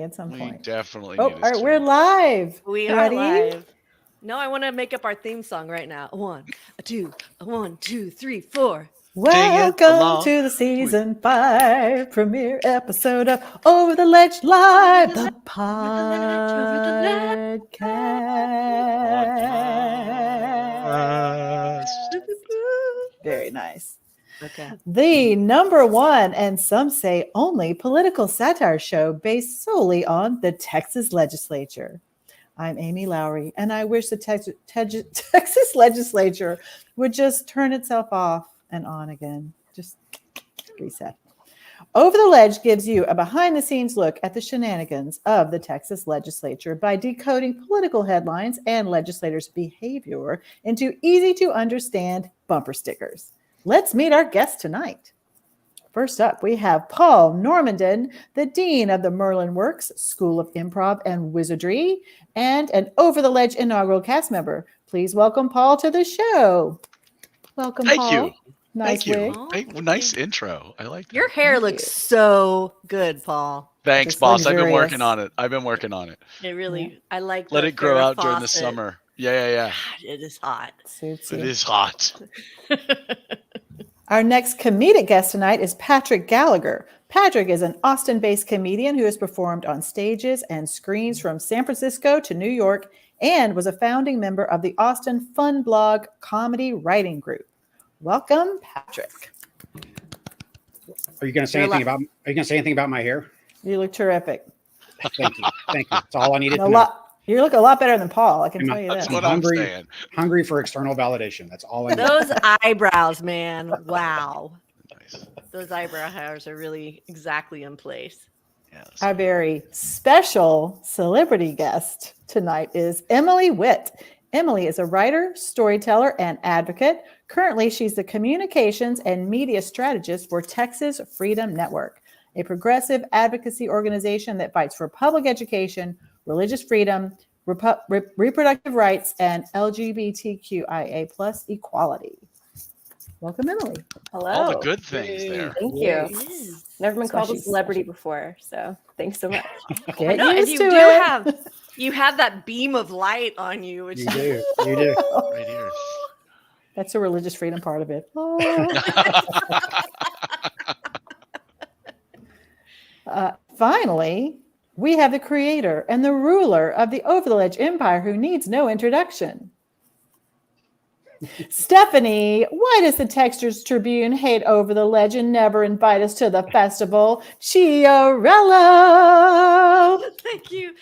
at some We point. definitely Oh, need all a right, we're stream. live. We are Ready? live. No, I want to make up our theme song right now. A one, a two, a 1, 2, 3, 4. Ding it Welcome along. to the season 5 premiere episode of Over the Ledge Live, the podcast. Very nice. Okay. The number one, and some say only, political satire show based solely on the Texas Legislature. I'm Amy Lowry, and I wish the Texas Legislature would just turn itself off and on again. Just reset. Over the Ledge gives you a behind-the-scenes look at the shenanigans of the Texas Legislature by decoding political headlines and legislators' behavior into easy-to-understand bumper stickers. Let's meet our guest tonight. First up, we have Paul Normandin, the Dean of the Merlin Works School of Improv and Wizardry, and an Over the Ledge inaugural cast member. Please welcome Paul to the show. Welcome, Thank Paul. you. Nice Thank you. wig. Nice intro. I like that. Your hair Thank looks you. so good, Paul. Thanks, Just boss. I've been luxurious. working on it. It really, I like Let the it grow Farrah out during the Fawcett. summer. Yeah. God, it is hot. Suits It you. is hot. Our next comedic guest tonight is Patrick Gallagher. Patrick is an Austin-based comedian who has performed on stages and screens from San Francisco to New York and was a founding member of the Austin Fun Blog Comedy Writing Group. Welcome, Patrick. Are you going to say anything about? Are you going to say anything about my hair? You look terrific. Thank you. Thank you. That's all I needed A to know. lot. You look a lot better than Paul. I can Am I- tell you That's that. what I'm hungry. saying. Hungry for external validation. That's all I need. Those eyebrows, man. Wow. Nice. Those eyebrow hairs are really exactly in place. Yes. Our very special celebrity guest tonight is Emily Witt. Emily is a writer, storyteller, and advocate. Currently, she's the communications and media strategist for Texas Freedom Network, a progressive advocacy organization that fights for public education, religious freedom, reproductive rights, and LGBTQIA plus equality. Welcome, Emily. Hello. All the good things there. Thank Yay. you. It is. Never been That's why called a she's celebrity special. before, so thanks so much. Get I know, and used you to do it. have that beam of light on you, which You do. You do. Right here. That's the religious freedom part of it. Finally, we have the creator and the ruler of the Over the Ledge Empire who needs no introduction. Stephanie, why does the Textures Tribune hate Over the Ledge and never invite us to the festival? Chiarello. Thank you.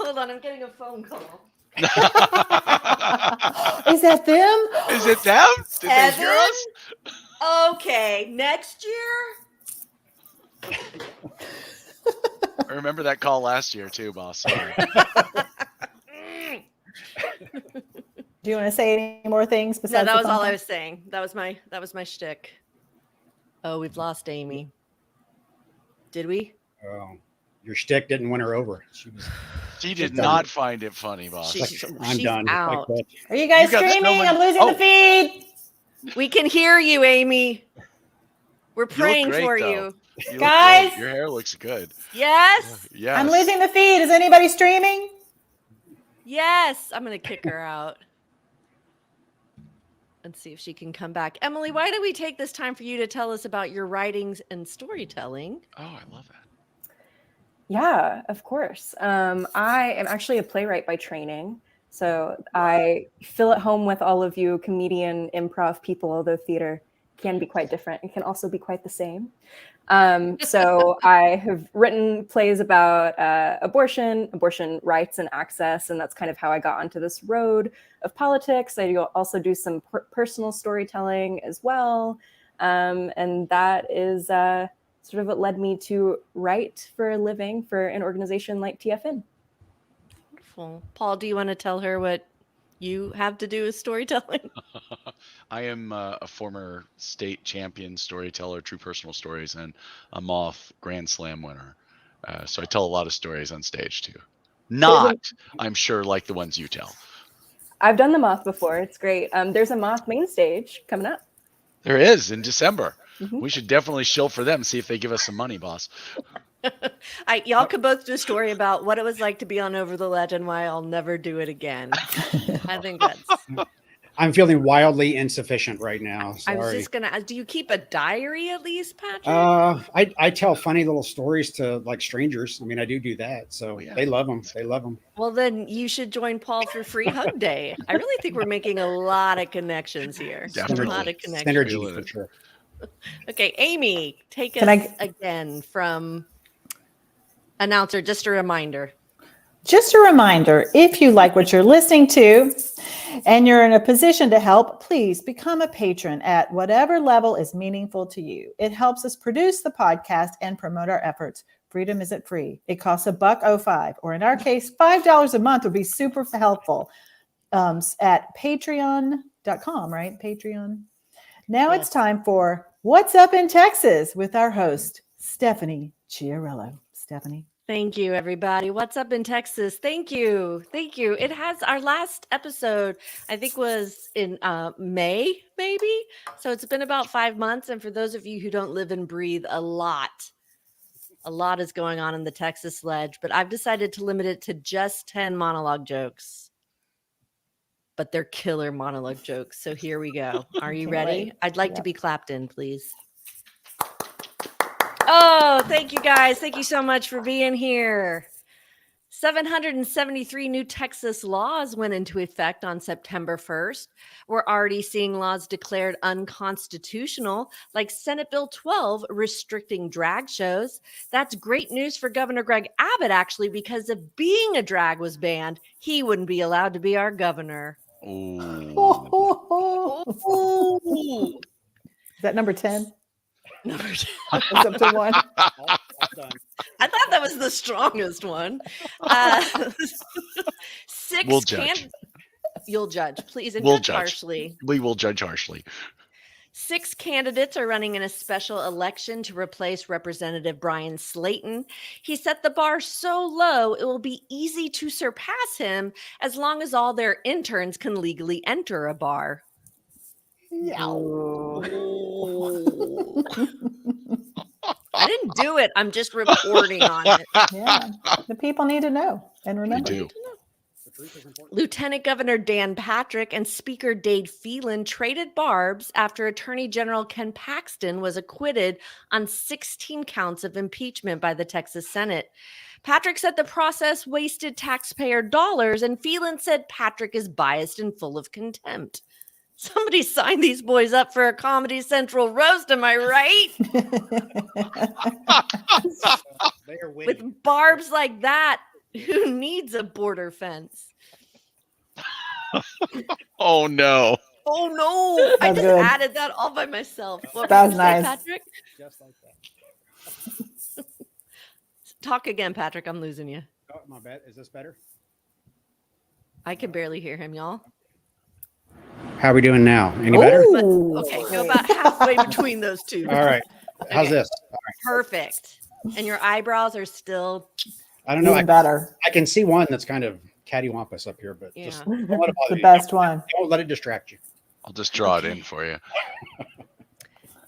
Hold on, I'm getting a phone call. Is that them? Is it them? Did they hear Evan? us? Okay, next year. I remember that call last year too, boss. Sorry. Do you want to say any more things No, besides that the was all phone I was saying. That was my shtick. Oh, we've lost Amy. Did we? Oh, your shtick didn't win her over. She did She's done. not find it funny, boss. She's I'm done. out. I quit. Are you guys You got so streaming? many- I'm losing Oh. the feed. We can hear you, Amy. We're look praying great, for though. you. You look Guys! great. Your hair looks good. Yes. Yes. I'm losing the feed. Is anybody streaming? Yes. I'm gonna kick her out. Let's see if she can come back. Emily, why do we take this time for you to tell us about your writings and storytelling? Oh, I love that. Yeah, of course. I am actually a playwright by training. So I feel at home with all of you comedian improv people, although theater can be quite different. It can also be quite the same. So I have written plays about abortion rights and access, and that's kind of how I got onto this road of politics. I also do some personal storytelling as well, and that is sort of what led me to write for a living for an organization like TFN. Wonderful. Paul, do you want to tell her what you have to do with storytelling? I am a former state champion storyteller, true personal stories, and a Moth Grand Slam winner. So I tell a lot of stories on stage too. Not, I'm sure, like the ones you tell. I've done the Moth before. It's great. There's a Moth main stage coming up. There is in December. Mhm. We should definitely shill for them, see if they give us some money, boss. Y'all could both do a story about what it was like to be on Over the Ledge and why I'll never do it again. I think that's. I'm feeling wildly insufficient right now. I was Sorry. just gonna. Do you keep a diary at least, Patrick? I tell funny little stories to like strangers. I mean, I do that, so yeah. they love them. They love them. Well, then you should join Paul for Free Hug Day. I really think we're making a lot of connections here. Definitely. A lot of connections. Synergy for sure. Okay, Amy, take Can us again from announcer. Just a reminder. Just a reminder, if you like what you're listening to and you're in a position to help, please become a patron at whatever level is meaningful to you. It helps us produce the podcast and promote our efforts. Freedom isn't free. It costs $1.05, or in our case, $5 a month would be super helpful at patreon.com, right? Patreon. Now It's time for What's Up in Texas with our host, Stephanie Chiarello. Stephanie. Thank you, everybody. What's up in Texas? Thank you. Thank you. It has our last episode, I think, was in May, maybe. So it's been about 5 months. And for those of you who don't live and breathe, a lot is going on in the Texas Ledge. But I've decided to limit it to just 10 monologue jokes. But they're killer monologue jokes. So here we go. Are you ready? Wait. I'd like to be clapped in, please. Oh, thank you guys. Thank you so much for being here. 773 new Texas laws went into effect on September 1st. We're already seeing laws declared unconstitutional, like Senate Bill 12 restricting drag shows. That's great news for Governor Greg Abbott, actually, because if being a drag was banned, he wouldn't be allowed to be our governor. Is that number 10? Number 10. It's up to 1. I thought that was the strongest one. 6 We'll judge. You'll judge, please, and We'll judge judge. harshly. We will judge harshly. 6 candidates are running in a special election to replace Representative Brian Slayton. He set the bar so low it will be easy to surpass him as long as all their interns can legally enter a bar. I didn't do it. I'm just reporting on it. Yeah, the people need to know and remember. We do. Lieutenant Governor Dan Patrick and Speaker Dade Phelan traded barbs after Attorney General Ken Paxton was acquitted on 16 counts of impeachment by the Texas Senate. Patrick said the process wasted taxpayer dollars, and Phelan said Patrick is biased and full of contempt. Somebody signed these boys up for a Comedy Central roast, am I right? They are witty. With barbs like that, who needs a border fence? Oh no. Oh no! I That's just good. added that all by myself. What That were was you gonna say, nice. Patrick? Just like that. Talk again, Patrick. I'm losing you. Oh, my bad. Is this better? I can barely hear him, y'all. How are we doing now? Any better? But, okay, go about halfway between those two. All right. How's Okay. this? Perfect. And your eyebrows are still. I don't know. Even better. I can see one that's kind of cattywampus up here, but just Yeah. don't let it bother The you. best one. Don't let it distract you. I'll just draw it in for you.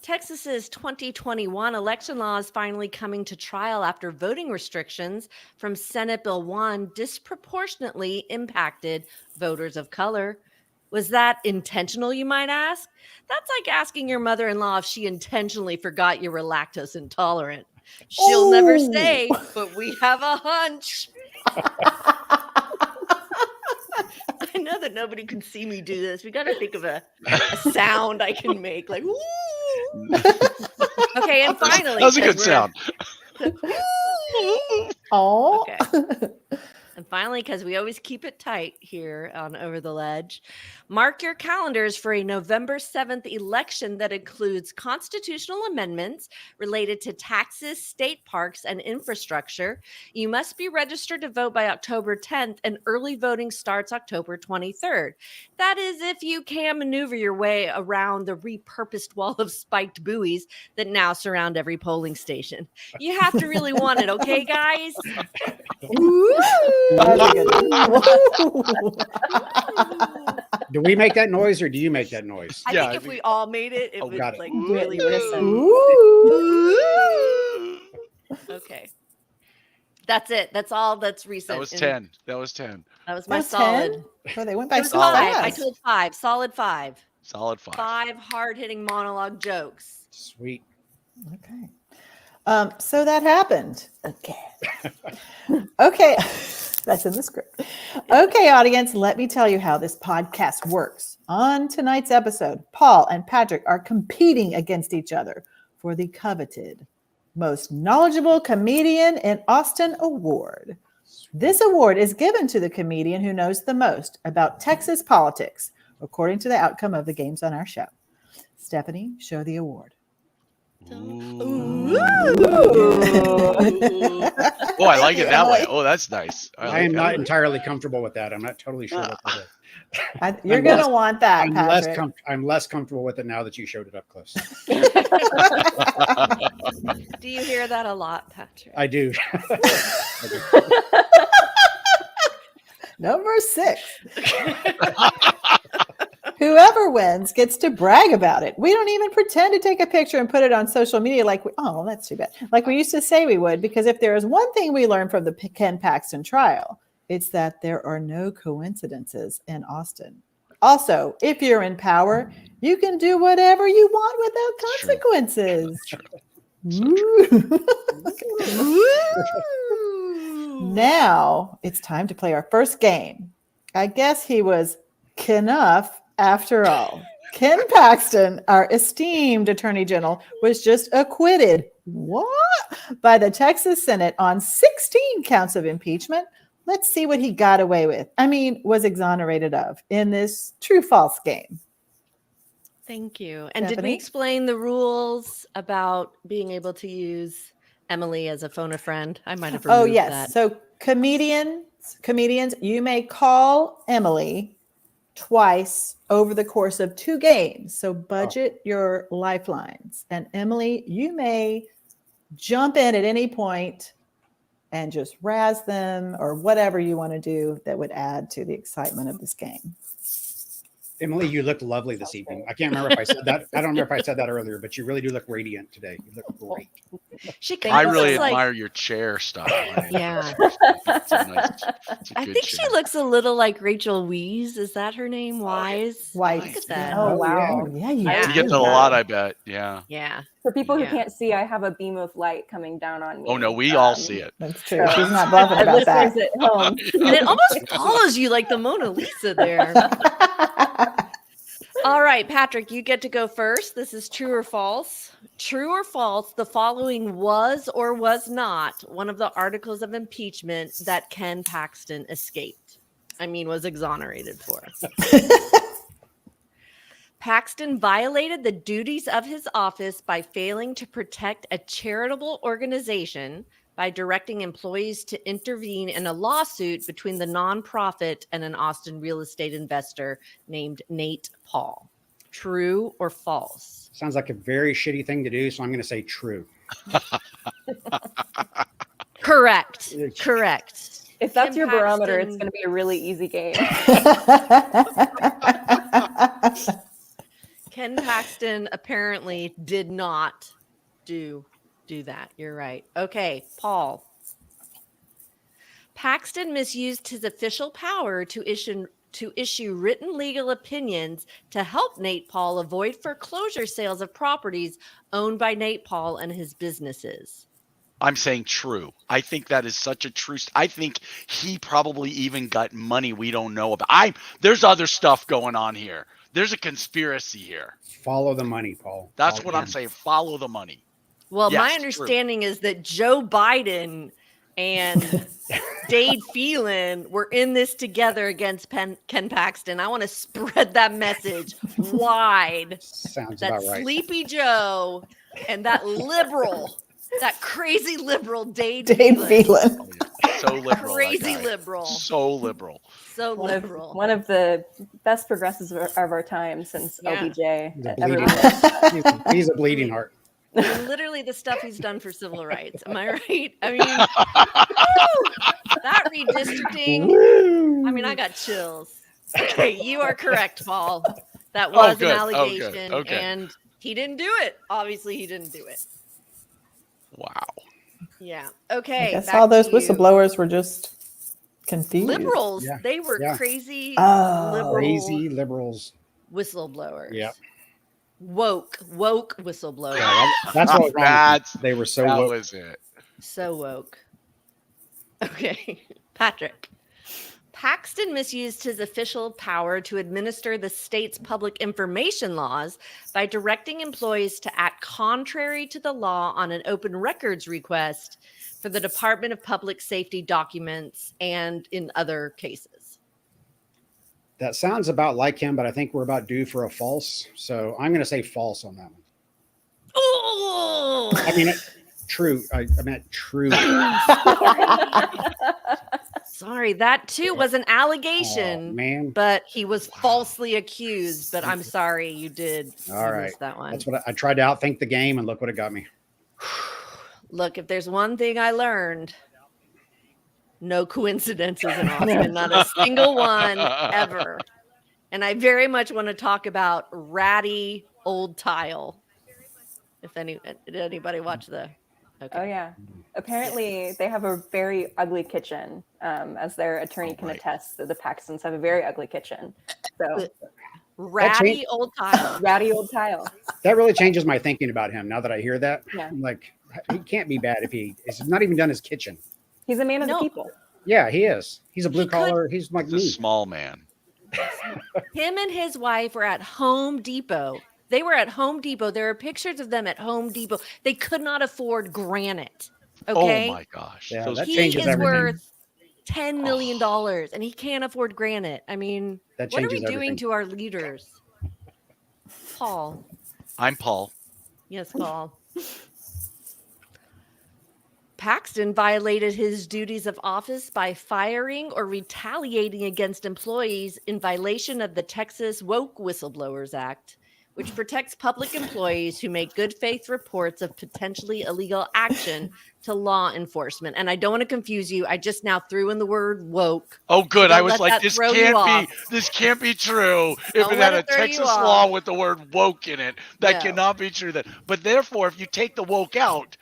Texas's 2021 election law is finally coming to trial after voting restrictions from Senate Bill 1 disproportionately impacted voters of color. Was that intentional, you might ask? That's like asking your mother-in-law if she intentionally forgot you were lactose intolerant. She'll never Ooh. say, but we have a hunch. I know that nobody can see me do this. We got to think of a sound I can make, like, woo. Okay, and finally. That was a good 'cause sound. Oh. Okay. And finally, because we always keep it tight here on Over the Ledge, mark your calendars for a November 7th election that includes constitutional amendments related to taxes, state parks, and infrastructure. You must be registered to vote by October 10th, and early voting starts October 23rd. That is if you can maneuver your way around the repurposed wall of spiked buoys that now surround every polling station. You have to really want it, okay, guys? That's a good one. Do we make that noise or do you make that noise? I Yeah, think I if think- we all made it, it Oh, would got it. like really Listen. listen. Ooh. Okay. That's it. That's all that's recent. That was 10. That was 10. That was my That was solid. 10? Oh, they went by It was so five. I fast. told 5. Solid 5. Solid 5. 5 hard-hitting monologue jokes. Sweet. Okay. So that happened again. Okay. That's in the script. Okay, audience, let me tell you how this podcast works. On tonight's episode, Paul and Patrick are competing against each other for the coveted Most Knowledgeable Comedian in Austin Award. This award is given to the comedian who knows the most about Texas politics, according to the outcome of the games on our show. Stephanie, show the award. Ooh. Oh, I like it that way. Oh, that's nice. I am not entirely comfortable with that. I'm not totally sure what that is. You're going to want that, Patrick. I'm less comfortable with it now that you showed it up close. Do you hear that a lot, Patrick? I do. Number 6. Whoever wins gets to brag about it. We don't even pretend to take a picture and put it on social media that's too bad. Like we used to say we would, because if there is one thing we learned from the Ken Paxton trial, it's that there are no coincidences in Austin. Also, if you're in power, you can do whatever you want without consequences. Now it's time to play our first game. I guess he was Kenough after all. Ken Paxton, our esteemed Attorney General, was just acquitted. What? By the Texas Senate on 16 counts of impeachment. Let's see what he got away with. Was exonerated of in this true-false game. Thank you. And did Stephanie? we explain the rules about being able to use Emily as a phone a friend? I might have removed Oh, yes. that. So comedians, you may call Emily twice over the course of 2 games. So budget your lifelines. And Emily, you may jump in at any point and just razz them or whatever you want to do that would add to the excitement of this game. Emily, you look lovely this evening. I can't remember if I said that. I don't remember if I said that earlier, but you really do look radiant today. You look great. I really admire your chair style. Yeah. It's a nice, it's a I good think chair. she looks a little like Rachel Weisz. Is that her name? Wise? White. Look at that. Oh, wow. Yeah, you Yeah. You get that a lot, I bet. Yeah. Yeah. For people who Yeah. can't see, I have a beam of light coming down on me. Oh no, we all see it. That's true. She's not bluffing about Listeners that. at home. And it almost follows you like the Mona Lisa there. All right, Patrick, you get to go first. This is true or false. True or false, the following was or was not one of the articles of impeachment that Ken Paxton escaped. Was exonerated for. Paxton violated the duties of his office by failing to protect a charitable organization by directing employees to intervene in a lawsuit between the nonprofit and an Austin real estate investor named Nate Paul. True or false? Sounds like a very shitty thing to do, so I'm going to say true. Correct. Correct. If that's Ken your barometer, it's Paxton- going to be a really easy game. Ken Paxton apparently did not do that. You're right. Okay, Paul. Paxton misused his official power to issue written legal opinions to help Nate Paul avoid foreclosure sales of properties owned by Nate Paul and his businesses. I'm saying true. I think that is such a true. I think he probably even got money we don't know about. There's other stuff going on here. There's a conspiracy here. Follow the money, Paul. That's Follow what I'm him. saying. Follow the money. Well, Yes, my true. understanding is that Joe Biden and Dade Phelan were in this together against Ken Paxton. I want to spread that message wide. Sounds That about right. Sleepy Joe and that liberal, that crazy liberal Dade Dade Phelan. Phelan. So liberal. that Crazy guy. liberal. So liberal. So liberal. One of the best progressives of our time since Yeah. He's LBJ. a bleeding Everyone- heart. He's a bleeding heart. And literally the stuff he's done for civil rights. Am I right? That redistricting. I got chills. Okay, you are correct, Paul. That was good. an Oh, good. allegation, Okay. and he didn't do it. Obviously, he didn't do it. Wow. Yeah. I Okay. guess back all those to you. whistleblowers were just confused. Liberals. Yeah. They were Yeah. crazy Oh. liberal Crazy liberals. whistleblowers. Yeah. Woke whistleblowers. Yeah, that's what was wrong. That's They were so that woke. was it. So woke. Okay. Patrick. Paxton misused his official power to administer the state's public information laws by directing employees to act contrary to the law on an open records request for the Department of Public Safety documents and in other cases. That sounds about like him, but I think we're about due for a false. So I'm going to say false on that one. Oh! I mean, true. I meant true. Sorry, that too was an allegation, Oh, man. but he was falsely accused. But I'm sorry, you did. All you right. missed that one. That's what I tried to outthink the game, and look what it got me. Look, if there's one thing I learned, no coincidences in Austin, not a single one ever. And I very much want to talk about ratty old tile. Did anybody watch the? Okay. Oh yeah. Apparently, they have a very ugly kitchen. As their attorney can right. attest, the Paxtons have a very ugly kitchen. So Ratty old tile. ratty old tile. That really changes my thinking about him now that I hear that. Yeah. I'm like, he can't be bad if he's not even done his kitchen. He's a man of No. the people. Yeah, he is. He's a blue He could- collar. He's like He's a me. small man. Him and his wife were at Home Depot. They were at Home Depot. There are pictures of them at Home Depot. They could not afford granite. Okay. Oh my gosh. Yeah, Those- that He changes is everything. worth $10 million and he can't afford granite. I mean, That what are we changes doing everything. to our leaders? Paul. I'm Paul. Yes, Paul. Paxton violated his duties of office by firing or retaliating against employees in violation of the Texas Woke Whistleblowers Act, which protects public employees who make good faith reports of potentially illegal action to law enforcement. And I don't want to confuse you. I just now threw in the word woke. Oh, good. Don't I was let like, that this throw you can't off. be. This can't be true. If Don't it let had a it throw you Texas off. law with the word woke in it, that No. cannot be true. But therefore, if you take the woke out,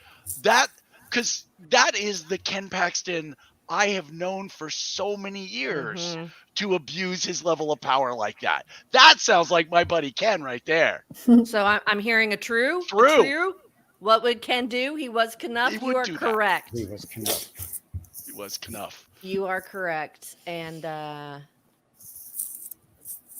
because that is the Ken Paxton I have known for so many years Mhm. to abuse his level of power like that. That sounds like my buddy Ken right there. So I'm hearing a true. A True. true. What would Ken do? He was Knuff. He You would are do that. correct. He was kind of. He was Knuff. You are correct. And I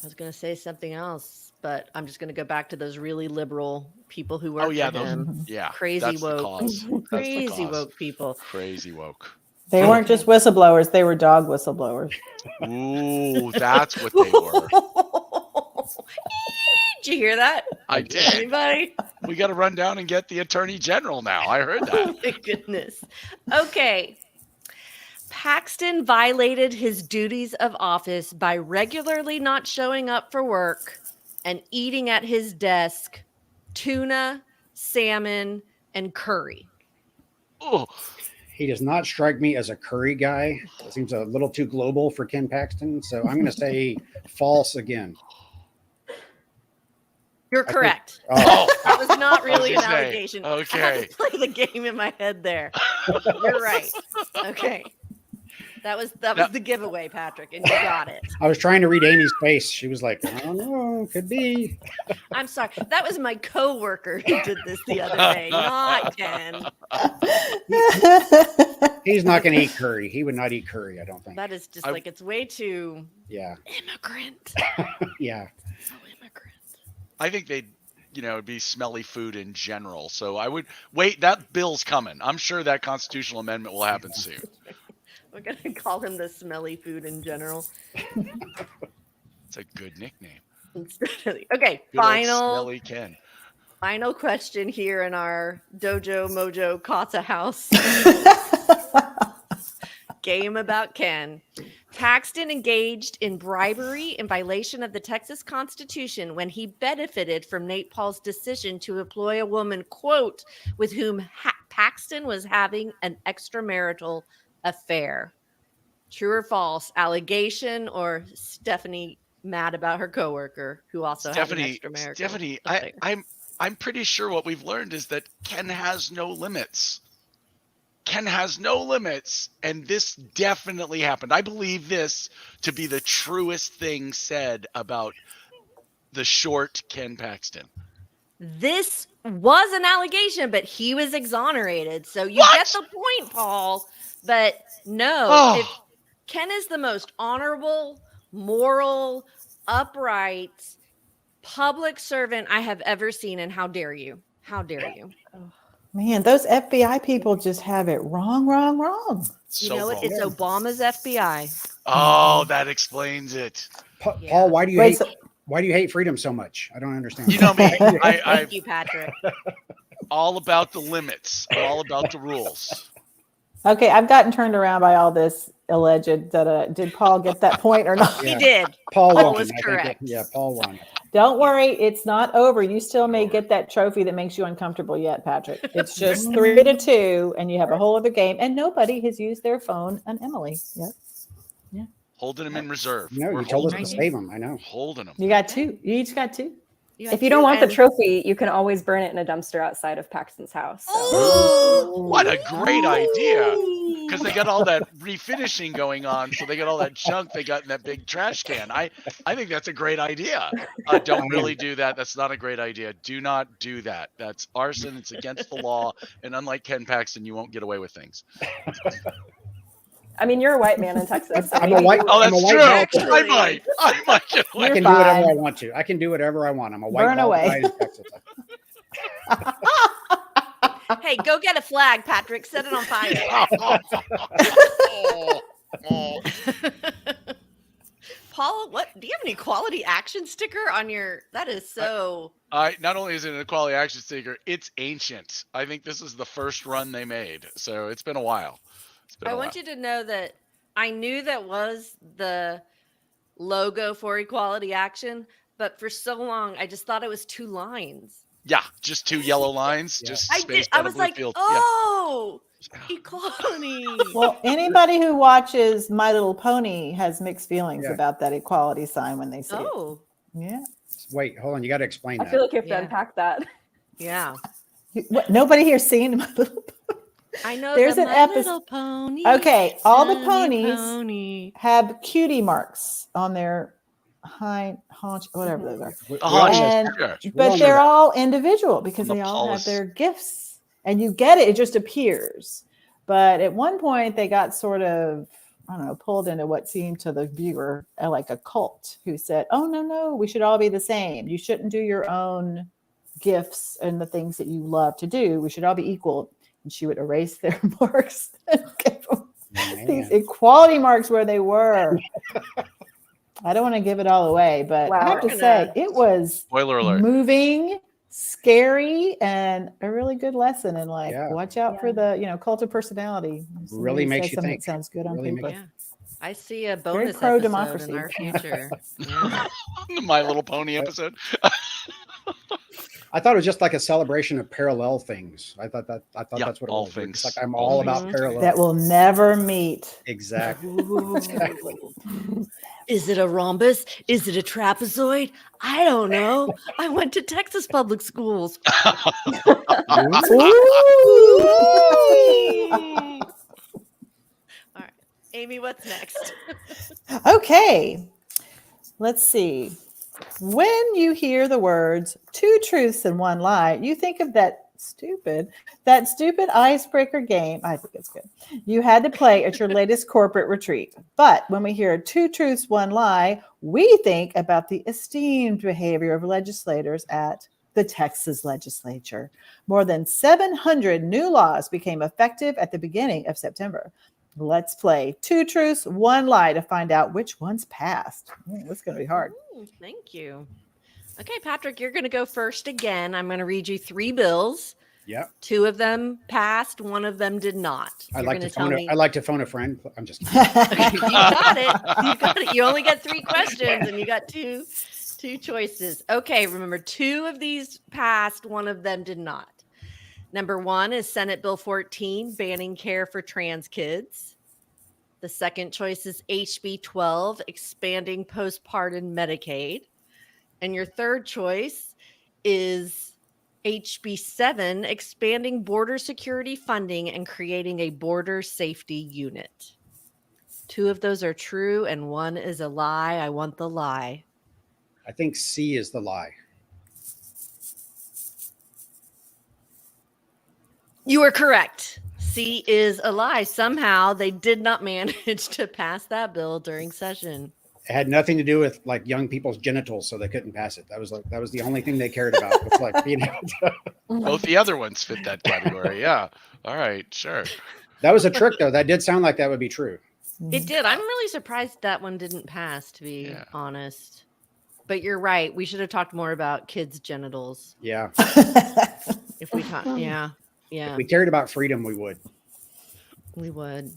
was going to say something else, but I'm just going to go back to those really liberal people who work Oh yeah, for those, him. yeah. Crazy that's woke. The cause. That's the Crazy cause. woke people. Crazy woke. They weren't just whistleblowers, they were dog whistleblowers. Ooh, that's what they were. Did you hear that? I did. Anybody? We got to run down and get the attorney general now. I heard that. Oh my goodness. Okay. Paxton violated his duties of office by regularly not showing up for work and eating at his desk tuna, salmon, and curry. Oh, He does not strike me as a curry guy. It seems a little too global for Ken Paxton. So I'm going to say false again. You're think- correct. Oh, That was not really an gonna say, allegation. I okay. had to play the game in my head there. You're right. Okay. That was the giveaway, Patrick, and you got it. I was trying to read Amy's face. She was like, I don't know, could be. I'm sorry. That was my coworker who did this the other day, not Ken. He's not going to eat curry. He would not eat curry, I don't think. That is just I- like it's way too Yeah. immigrant. Yeah. So immigrant. I think they'd, it'd be smelly food in general. So I would wait. That bill's coming. I'm sure that constitutional amendment will happen soon. We're gonna call him the smelly food in general. It's a good nickname. Okay, Good old final smelly Ken. question here in our Dojo Mojo Kata house. Game about Ken. Paxton engaged in bribery in violation of the Texas Constitution when he benefited from Nate Paul's decision to employ a woman, quote, with whom Paxton was having an extramarital affair. True or false? Allegation or Stephanie mad about her coworker who also had an extramarital Stephanie, affair? I'm pretty sure what we've learned is that Ken has no limits. Ken has no limits, and this definitely happened. I believe this to be the truest thing said about the short Ken Paxton. This was an allegation, but he was exonerated. So you What? get the point, Paul. But no, Oh. if Ken is the most honorable, moral, upright, public servant I have ever seen, and how dare you? How dare you? Man, those FBI people just have it wrong. You So know what? wrong. It's Obama's FBI. Oh, that explains it. Yeah. Paul, why do you Wait, hate freedom so much? I don't understand. You know me. I Thank you, Patrick. all about the limits. I'm all about the rules. Okay, I've gotten turned around by all this alleged. Did Paul get that point or not? Yeah. He did. Paul Paul won. was I think correct. Paul won. Don't worry, it's not over. You still may get that trophy that makes you uncomfortable yet, Patrick. It's just 3-2, and you have a whole other game, and nobody has used their phone on Emily yet. Holding him in reserve. No, We're you told us holding to him. save him. I know. Holding him. You got two. You each got two. If you don't want the trophy, you can always burn it in a dumpster outside of Paxton's house. So. What a great idea. Because they got all that refinishing going on. So they got all that junk they got in that big trash can. I think that's a great idea. Don't really do that. That's not a great idea. Do not do that. That's arson. It's against the law. And unlike Ken Paxton, you won't get away with things. I mean, you're a white man in Texas. So I'm a white. Oh, I'm a that's white true. guy. I might get away. I You're can do whatever fine. I want to. I can do whatever I want. I'm a white Burn bald away. guy in Texas. Hey, go get a flag, Patrick. Set it on fire. Paul, what do you have an equality action sticker on your? That is so. Not only is it an equality action sticker, it's ancient. I think this is the first run they made, so it's been a while. I want you to know that I knew that was the logo for equality action, but for so long I just thought it was 2 lines. Yeah, just 2 yellow lines, Yeah. just I spaced did. I on a was blue like, field. oh, equality. Well, anybody who watches My Little Pony has mixed feelings Yeah. about that equality sign when they see Oh, it. Yeah. Wait, hold on. You got to explain I that. feel like you have to Yeah. unpack that. yeah. What, nobody here's seen My Little Pony? I know. There's the an My episode- Little Pony. Okay, all the Tiny ponies pony. have cutie marks on their hind haunch, whatever those are. We Oh, all know and- that. sure. We all But know they're that. all individual because The they all have policy. their gifts, and you get it. It just appears. But at one point, they got sort of, I don't know, pulled into what seemed to the viewer like a cult, who said, "Oh no, we should all be the same. You shouldn't do your own gifts and the things that you love to do. We should all be equal." And she would erase their marks and give them these Man. equality marks where they were. I don't want to give it all away, but I Wow. have to We're say gonna- it was Spoiler alert. moving, scary, and a really good lesson. And like, Yeah. watch out for the cult of personality. Somebody Really makes says you something think. that sounds good on Really paper. Yeah. I see a bonus pro-democracy. episode in our future. Yeah. The My Little Pony episode. I thought it was just like a celebration of parallel things. I thought Yeah, that's what it all was. It's things. like I'm All all things. about parallel. That will never meet. Exactly. Exactly. Is it a rhombus? Is it a trapezoid? I don't know. I went to Texas public schools. All right. Amy, what's next? Okay, let's see. When you hear the words 2 truths and 1 lie, you think of that stupid icebreaker game. I think it's good. You had to play at your latest corporate retreat. But when we hear 2 truths, 1 lie, we think about the esteemed behavior of legislators at the Texas Legislature. More than 700 new laws became effective at the beginning of September. Let's play 2 truths, 1 lie to find out which one's passed. This is going to be hard. Ooh, thank you. Okay, Patrick, you're going to go first again. I'm going to read you 3 bills. Yep. 2 of them passed, 1 of them did not. I You're like gonna to tell phone. me. I like to phone a friend. I'm just kidding. You got it. You got it. You only get 3 questions and you got two choices. Okay, remember 2 of these passed, 1 of them did not. Number 1 is Senate Bill 14, banning care for trans kids. The second choice is HB 12, expanding postpartum Medicaid. And your third choice is HB 7, expanding border security funding and creating a border safety unit. 2 of those are true and 1 is a lie. I want the lie. I think C is the lie. You are correct. C is a lie. Somehow they did not manage to pass that bill during session. It had nothing to do with like young people's genitals, so they couldn't pass it. That was the only thing they cared about. It's like being able to... Both the other ones fit that category. Yeah. All right. Sure. That was a trick, though. That did sound like that would be true. It did. I'm really surprised that one didn't pass, to be honest. But you're right. We should have talked more about kids' genitals. Yeah. If we talked, yeah. If we cared about freedom, we would. We would.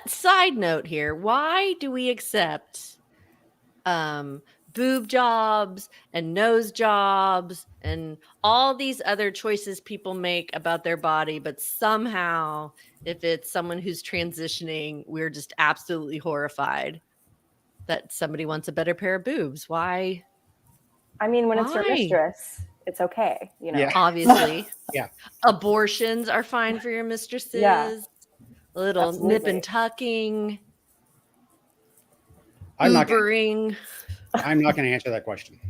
Side note here. Why do we accept boob jobs and nose jobs and all these other choices people make about their body, but somehow if it's someone who's transitioning, we're just absolutely horrified that somebody wants a better pair of boobs? Why? I mean, when it's your Why? mistress, it's okay, you know. Yeah. Obviously. Yeah. Abortions are fine for your mistresses. Yeah. A little Absolutely. nip and tucking. I'm not Ubering. going to answer that question.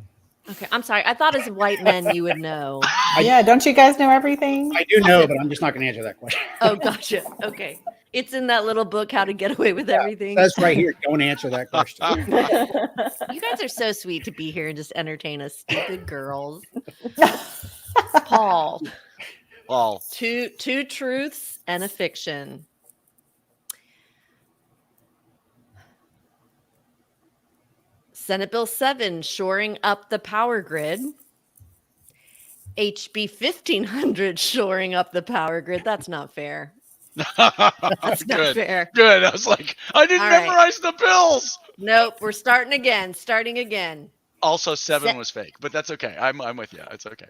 Okay, I'm sorry. I thought as white men you would know. Yeah, don't you guys know everything? I do know, but I'm just not going to answer that question. Oh, gotcha. Okay. It's in that little book, How to Get Away with Everything. That's right here. Don't answer that question. You guys are so sweet to be here and just entertain us stupid girls. Paul. Well, Two truths and a fiction. Senate Bill 7, shoring up the power grid. HB 1500, shoring up the power grid. That's not fair. That's not good. fair. Good. I was like, I didn't All right. memorize the bills. Nope, we're starting again. Also, 7 was fake, but that's okay. I'm with you. It's okay.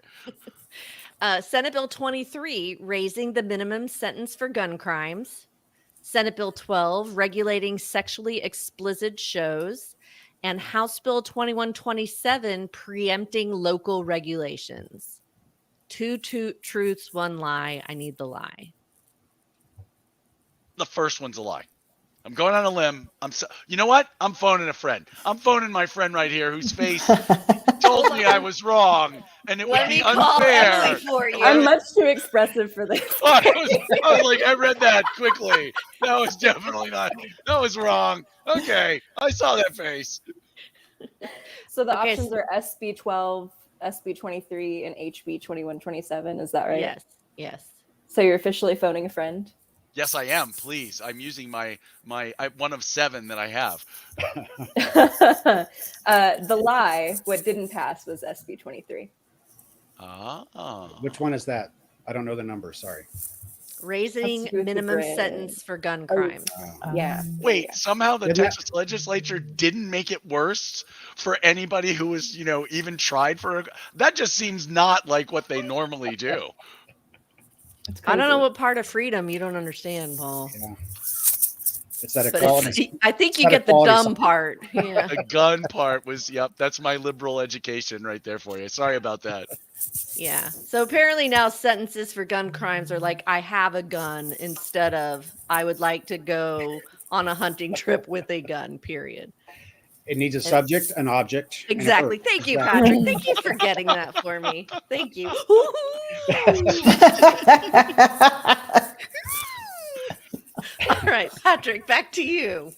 Senate Bill 23, raising the minimum sentence for gun crimes. Senate Bill 12, regulating sexually explicit shows. And House Bill 2127, preempting local regulations. 2 truths, 1 lie. I need the lie. The first one's a lie. I'm going on a limb. You know what? I'm phoning a friend. I'm phoning my friend right here whose face told me I was wrong, and it would be unfair. Emily for you. I'm much too expressive for this. I was like, I read that quickly. That was definitely not. That was wrong. Okay, I saw that face. So the Okay, options are SB 12, SB 23, and HB 2127. Is that right? Yes. So you're officially phoning a friend? Yes, I am. Please, I'm using my one of 7 that I have. The lie, what didn't pass was SB 23. Which one is that? I don't know the number. Sorry. Raising That's with the minimum grid. sentence for gun crimes. Yeah. Wait, somehow the Isn't Texas Legislature didn't make it worse for anybody who was, even tried for that. Just seems not like what they normally do. I don't know what part of freedom you don't understand, Paul. Yeah. It's that But equality. I think you Not get the equality dumb sign. part. Yeah. The gun part was, yep, that's my liberal education right there for you. Sorry about that. Yeah. So apparently now sentences for gun crimes are like, I have a gun instead of I would like to go on a hunting trip with a gun, period. It needs a subject, an object. and a Exactly. verb. Thank you, Exactly. Patrick. Thank you for getting that for me. Thank you. All right, Patrick, back to you.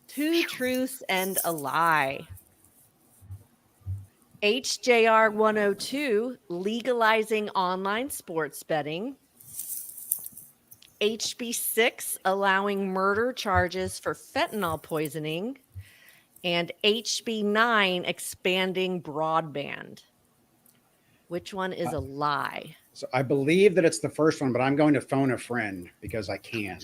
2 truths and a lie. HJR 102, legalizing online sports betting. HB 6, allowing murder charges for fentanyl poisoning. And HB 9, expanding broadband. Which one is a lie? So I believe that it's the first one, but I'm going to phone a friend because I can.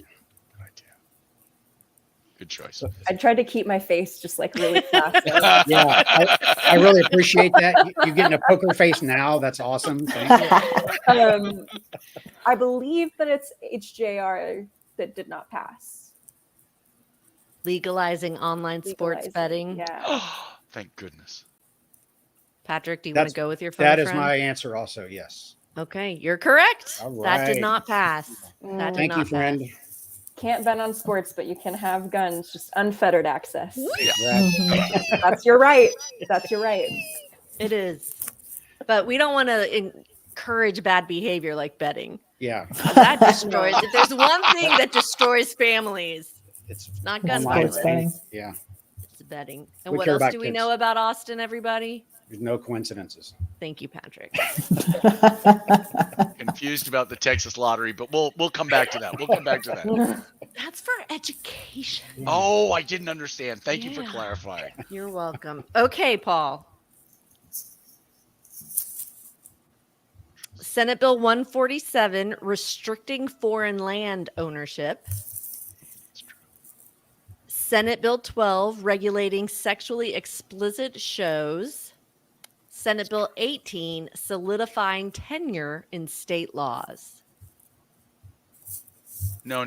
Good choice. I tried to keep my face just like really fast. Yeah, I really appreciate that. You getting a poker face now? That's awesome. Thank you. I believe that it's HJR that did not pass. Legalizing online sports Legalizing, betting. Yeah. Thank goodness. Patrick, do you want to That's- go with your funny That is friend? my answer also, yes. Okay, you're correct. All That did right. not pass. That did Thank not you, friend. pass. Can't bet on sports, but you can have guns, just unfettered access. Right. That's your right. That's your right. It is. But we don't want to encourage bad behavior like betting. Yeah. That destroys. If there's one thing that destroys families, It's not gun online violence. Sports betting. Yeah. It's betting. And We what care else about do we kids. know about Austin, everybody? There's no coincidences. Thank you, Patrick. Confused about the Texas lottery, but we'll come back to that. We'll come back to that. That's for education. Oh, I didn't understand. Thank you for Yeah. clarifying. You're welcome. Okay, Paul. Senate Bill 147 restricting foreign land ownership. Senate Bill 12 regulating sexually explicit shows. Senate Bill 18 solidifying tenure in state laws. No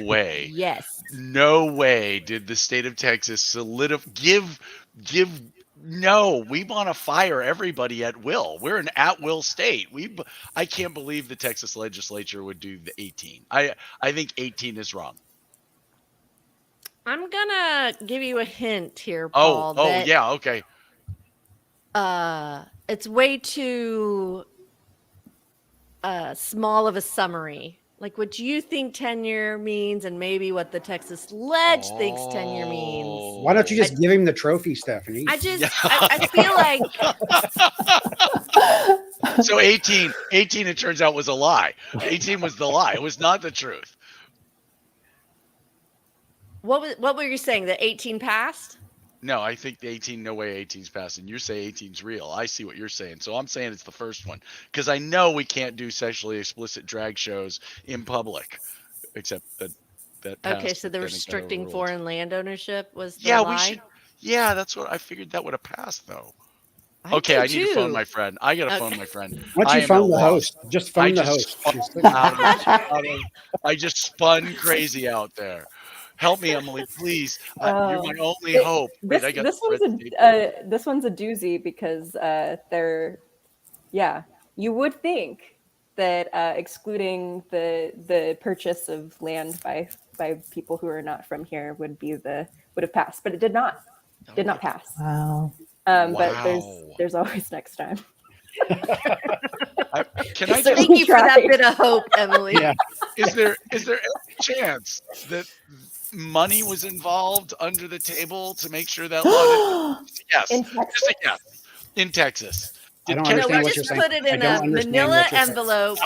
way. Yes. No way did the state of Texas no, we want to fire everybody at will. We're an at-will state. I can't believe the Texas legislature would do the 18. I think 18 is wrong. I'm gonna give you a hint here, Paul. that, yeah, okay. It's way too small of a summary. Like what you think tenure means, and maybe what the Texas Ledge thinks tenure means. Why don't you just give him the trophy, Stephanie? I feel like So 18, it turns out was a lie. 18 was the lie. It was not the truth. what were you saying? That 18 passed? No, I think the 18, no way 18's passing. You say 18's real. I see what you're saying. So I'm saying it's the first one. Because I know we can't do sexually explicit drag shows in public. Except that passed. Okay, so the but then it got restricting overruled. foreign land ownership was the Yeah, lie? we should. Yeah, that's what I figured that would have passed, though. I Okay, do I need to phone too. my friend. I got to Okay. phone my friend. Why don't I you am phone at the loss. host? Just phone the host. I just spun crazy out there. Help me, Emily, please. You're my only hope. Wait, I got This the one's tape. this one's a doozy because you would think that excluding the purchase of land by people who are not from here would have passed, but it did not pass. Wow. But Wow. there's always next time. Can I So- just? Thank you for that Tried. bit of hope, Emily. Yeah. Is there any chance that money was involved under the table to make sure that law didn't? Yes. In Texas? Just a yes. In Texas. I don't Can- No, understand we what you're just saying. put it I in don't a understand manila what you're saying. envelope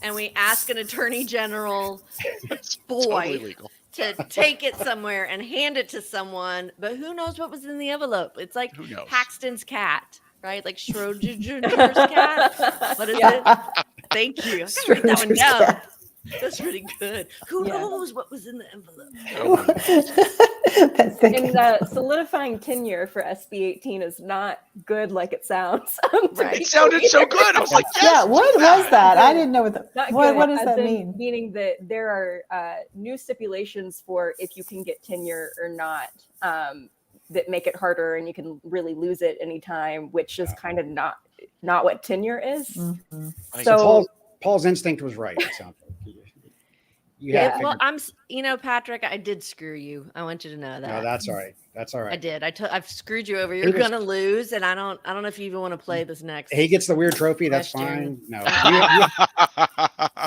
and we ask an attorney general It's boy totally legal. to take it somewhere and hand it to someone, but who knows what was in the envelope? It's like Who knows? Paxton's cat, right? Like Schrodinger's cat. What is it? Thank you. I gotta write that one Schrodinger's down. cat. That's pretty good. Who Yeah. knows what was in the envelope? That's the And solidifying tenure for SB 18 is not good like it sounds. Right. It sounded so good. I was like, yes. yeah, what do was that? I didn't know Not what good, does as that in mean? Meaning that there are new stipulations for if you can get tenure or not, that make it harder, and you can really lose it anytime, which is kind of not what tenure is. Mhm. So Paul's instinct was right. It sounds like. You Yeah. had it Well, figured- Patrick, I did screw you. I want you to know that. No, that's all right. That's all I right. did. I've screwed you over. He You're was- gonna lose, and I don't know if you even want to play this next. He gets the weird trophy. That's Question. fine.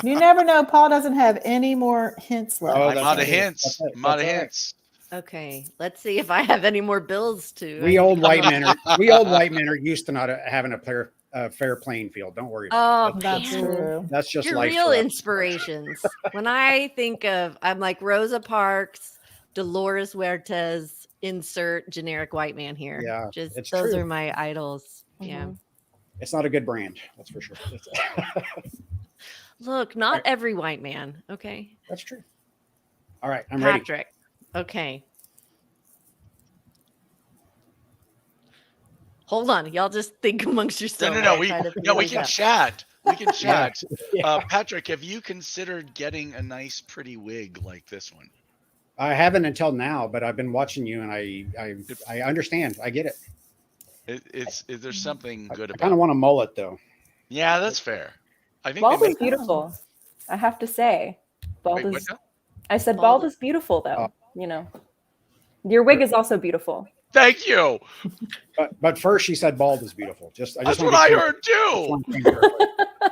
No, You never know. Paul doesn't have any more hints left. Oh, I'm that's out of okay. hints. That's it. I'm out of That's all right. hints. Okay, let's see if I have any more bills to. we old white men are used to not having a fair playing field. Don't worry. Oh, That's man. true. That's just You're life. real for us. inspirations. When I think of, I'm like Rosa Parks, Dolores Huertas, insert generic white man here. Yeah, Just it's those true. are my idols. Yeah. Mhm. It's not a good brand. That's for sure. Look, not every white man. Okay. That's true. All right, I'm ready. Patrick. Okay. Hold on. Y'all just think amongst yourselves. No. while I We try to figure we this can out. chat. We can chat. Yeah. Patrick, have you considered getting a nice, pretty wig like this one? I haven't until now, but I've been watching you, and I understand. I get it. There's something good I about kind of want a mullet though. Yeah, that's fair. I think Bald they is make, beautiful. I have to say, bald wait, what is. now? I said Bald- bald is beautiful, though. Your wig is also beautiful. Thank you. But first she said bald is beautiful. I just That's want what to I heard too.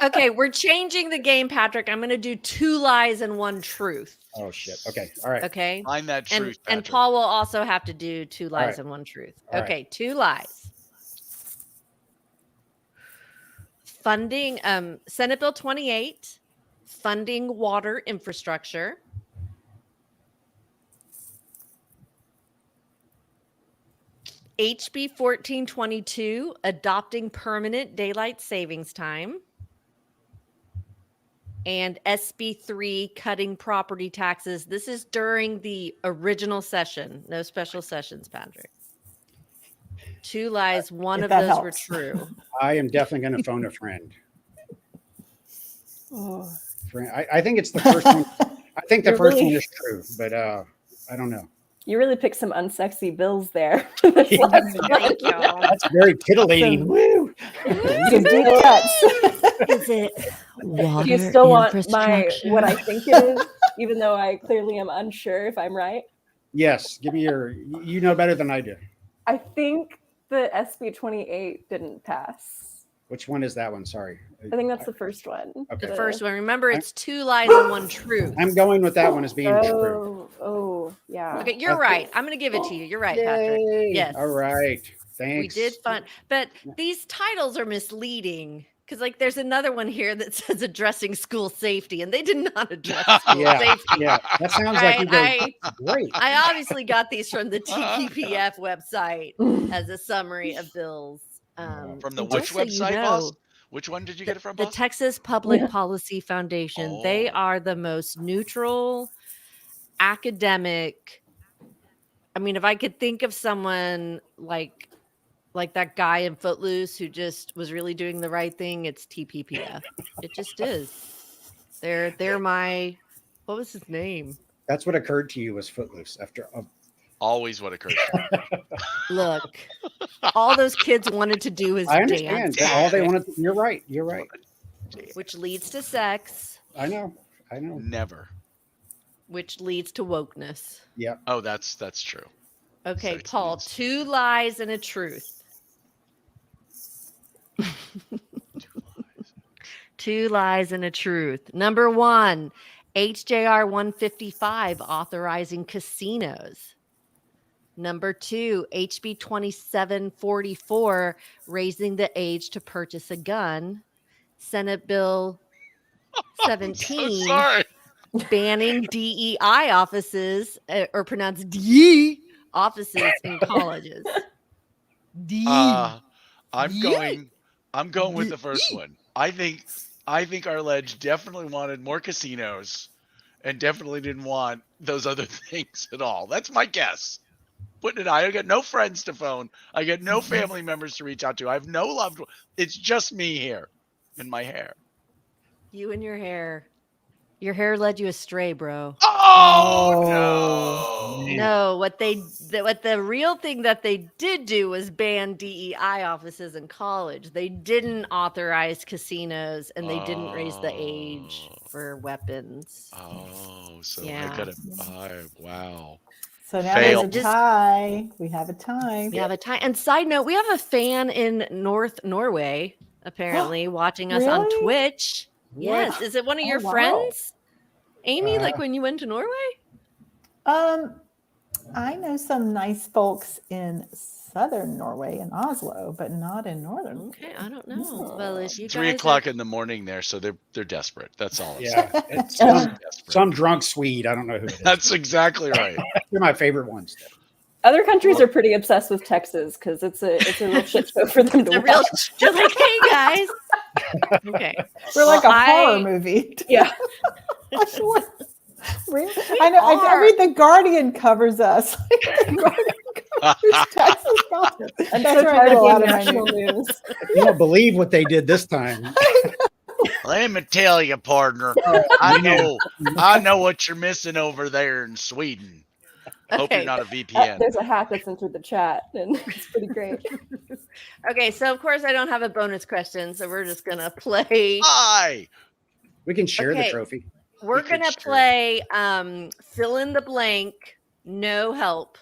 Okay, we're changing the game, Patrick. I'm going to do 2 lies and 1 truth. Oh shit. Okay. All right. Okay. Find that And truth, and Patrick. Paul will also have to do 2 lies right. and 1 truth. All right. Okay, 2 lies. Funding Senate Bill 28, funding water infrastructure. HB 1422, adopting permanent daylight savings time. And SB 3, cutting property taxes. This is during the original session. No special sessions, Patrick. 2 lies, 1 If of that those were helps. true. I am definitely going to phone a friend. Oh. I think it's the first one. I think the You're first really- one is true, but I don't know. You really picked some unsexy bills there. Thank you. That's very titillating. Some- Woo! Some deep cuts. Is it water Do you still want what I think it is, even though I clearly am unsure if I'm right? Yes, give me your. You know better than I do. I think the SB 28 didn't pass. Which one is that one? Sorry. I think that's the first one. Okay. The first one. Remember, it's 2 lies and 1 truth. I'm going with that one as being true. Oh, yeah. Okay, you're right. I'm going to give it to you. You're right, Patrick. Yay. Yes. All right. Thanks. We did fun, but these titles are misleading because, like, there's another one here that says addressing school safety, and they did not address school Yeah. safety. Yeah. That sounds Right? like you go great. I obviously got these from the TPPF website as a summary of bills. From the and which just so you website, know, boss? Which one did you get it from, the boss? Texas Public Policy Foundation. They Oh. are the most neutral academic. I mean, if I could think of someone like that guy in Footloose who just was really doing the right thing, it's TPPF. It just is. They're my, what was his name? That's what occurred to you was Footloose after. Always what occurs. Look, all those kids wanted to do is I understand. dance, All they Patrick, wanted. You're right. You're right. which leads to sex, I know. I know. Never. which leads to wokeness. Yep. Oh, that's true. Okay, Sex Paul, leads- 2 lies and a truth. 2 lies and a truth. Number 1, HJR 155 authorizing casinos. Number 2, HB 2744 raising the age to purchase a gun. Senate Bill So 17 sorry. banning DEI offices, or pronounced DE offices in colleges. DE. I'm going with the first one. I think our ledge definitely wanted more casinos and definitely didn't want those other things at all. That's my guess. I got no friends to phone. I got no family members to reach out to. I have no loved one. It's just me here and my hair. You and your hair. Your hair led you astray, bro. Oh, no. No, what the real thing that they did do was ban DEI offices in college. They didn't authorize casinos and they didn't raise the age for weapons. Oh, so Yeah. I got a 5. Wow. So now Fail. there's a tie. We have a tie. We have a time. And side note, we have a fan in North Norway, apparently, watching us on Really? Twitch. Yes. What? Is it one of Oh, your wow. friends? Amy, Uh, like when you went to Norway? I know some nice folks in southern Norway in Oslo, but not in northern. Okay, I don't know. Well, if you 3 guys o'clock in the morning there, so they're desperate. That's all. I'm Yeah. saying. It's Desperate. some drunk Swede. I don't know who it is. That's exactly right. They're my favorite ones. Other countries are pretty obsessed with Texas because it's a real shit show for them It's to a real, watch. you're like, hey guys. Okay. We're like Well, a horror movie. Yeah. Really? I know. I are. read The Guardian covers us. The Guardian covers Texas Congress. I'm That's so where I tired get of a lot being of my national news. news. You don't believe what they did this time. Let me tell you, partner. I know what you're missing over there in Sweden. Hope you're Okay. not a VPN. There's a hat that's entered the chat, and it's pretty great. Okay, so of course I don't have a bonus question, so we're just gonna play. Hi. We can share the Okay. trophy. We're could gonna share. play fill in the blank, no help.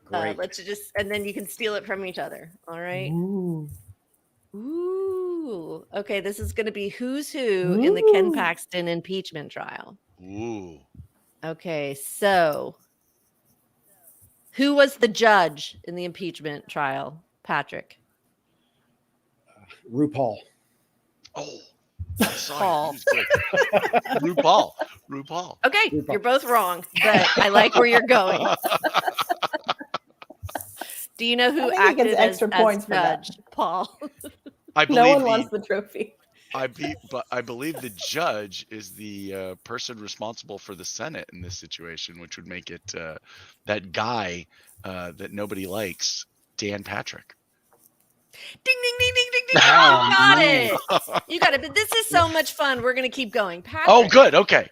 Great. Let's just, and then you can steal it from each other. All right. Ooh. Ooh. Okay, this is gonna be who's who in the Ken Ooh. Paxton impeachment trial. Ooh. Okay, so who was the judge in the impeachment trial, Patrick? RuPaul. Oh. I saw Paul. it. He was good. RuPaul. Okay, RuPaul. you're both wrong, but I like where you're going. Do you know who I think he acted gets as, extra as points for that. judge? Paul. I No one believe wants the trophy. but I believe the judge is the person responsible for the Senate in this situation, which would make it that guy that nobody likes, Dan Patrick. Ding, ding, ding, ding, ding, ding. Oh, You got man. it. You got it. But this is so much fun. We're going to keep going. Patrick. Oh, good. Okay.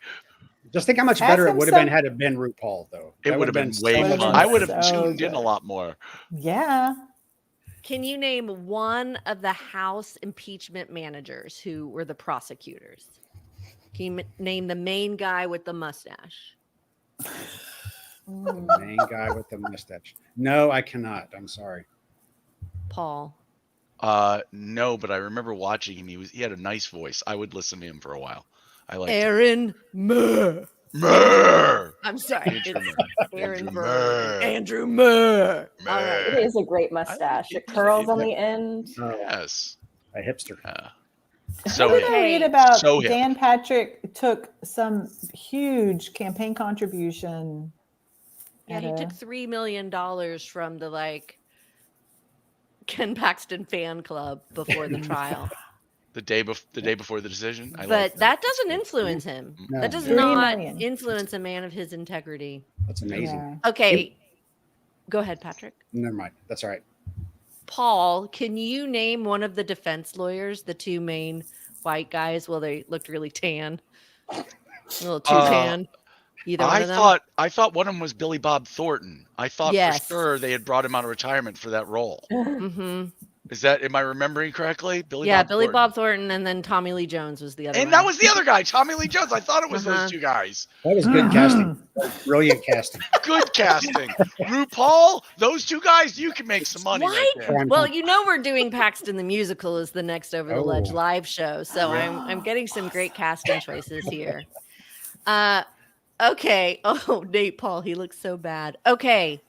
Just think how much Ask better it him would have been some- had it been RuPaul, though. It That would have been way so fun. good. I would have So tuned in good. a lot more. Yeah. Can you name one of the House impeachment managers who were the prosecutors? Can you name the main guy with the mustache? The main guy with the mustache. No, I cannot. I'm sorry. Paul. No, but I remember watching him. He had a nice voice. I would listen to him for a while. I liked him. Aaron Murr. Murr! I'm sorry. Andrew It's Murr. Aaron Andrew Burr. Murr. Andrew Murr. All right. It is a great mustache. It curls on the end. Oh, Yes. a hipster. So What did hip. I read about So hip. Dan Patrick took some huge campaign contribution? Yeah, at he a- took $3 million from the Ken Paxton fan club before the trial. The day before the decision. I But like that That's doesn't good. influence him. No, That does $3 not million. influence a man of his integrity. That's amazing. Yeah. Okay. Go ahead, Patrick. Never mind. That's all right. Paul, can you name one of the defense lawyers, the two main white guys? Well, they looked really tan. A little too tan. Either one of them? I thought one of them was Billy Bob Thornton. I thought Yes. for sure they had brought him out of retirement for that role. Mm-hmm. Am I remembering correctly? Billy Yeah, Bob Billy Thornton. Bob Thornton, and then Tommy Lee Jones was the other And one. that was the other guy, Tommy Lee Jones. I thought it was Uh-huh. those two guys. That was good casting. That was brilliant casting. Good casting. RuPaul, those two guys, you can make some money right What? there. Well, you know we're doing Paxton the Musical as the next Over the Ledge Oh. live show, so I'm getting some great casting choices here. Okay. Oh, Nate Paul, he looks so bad. Okay.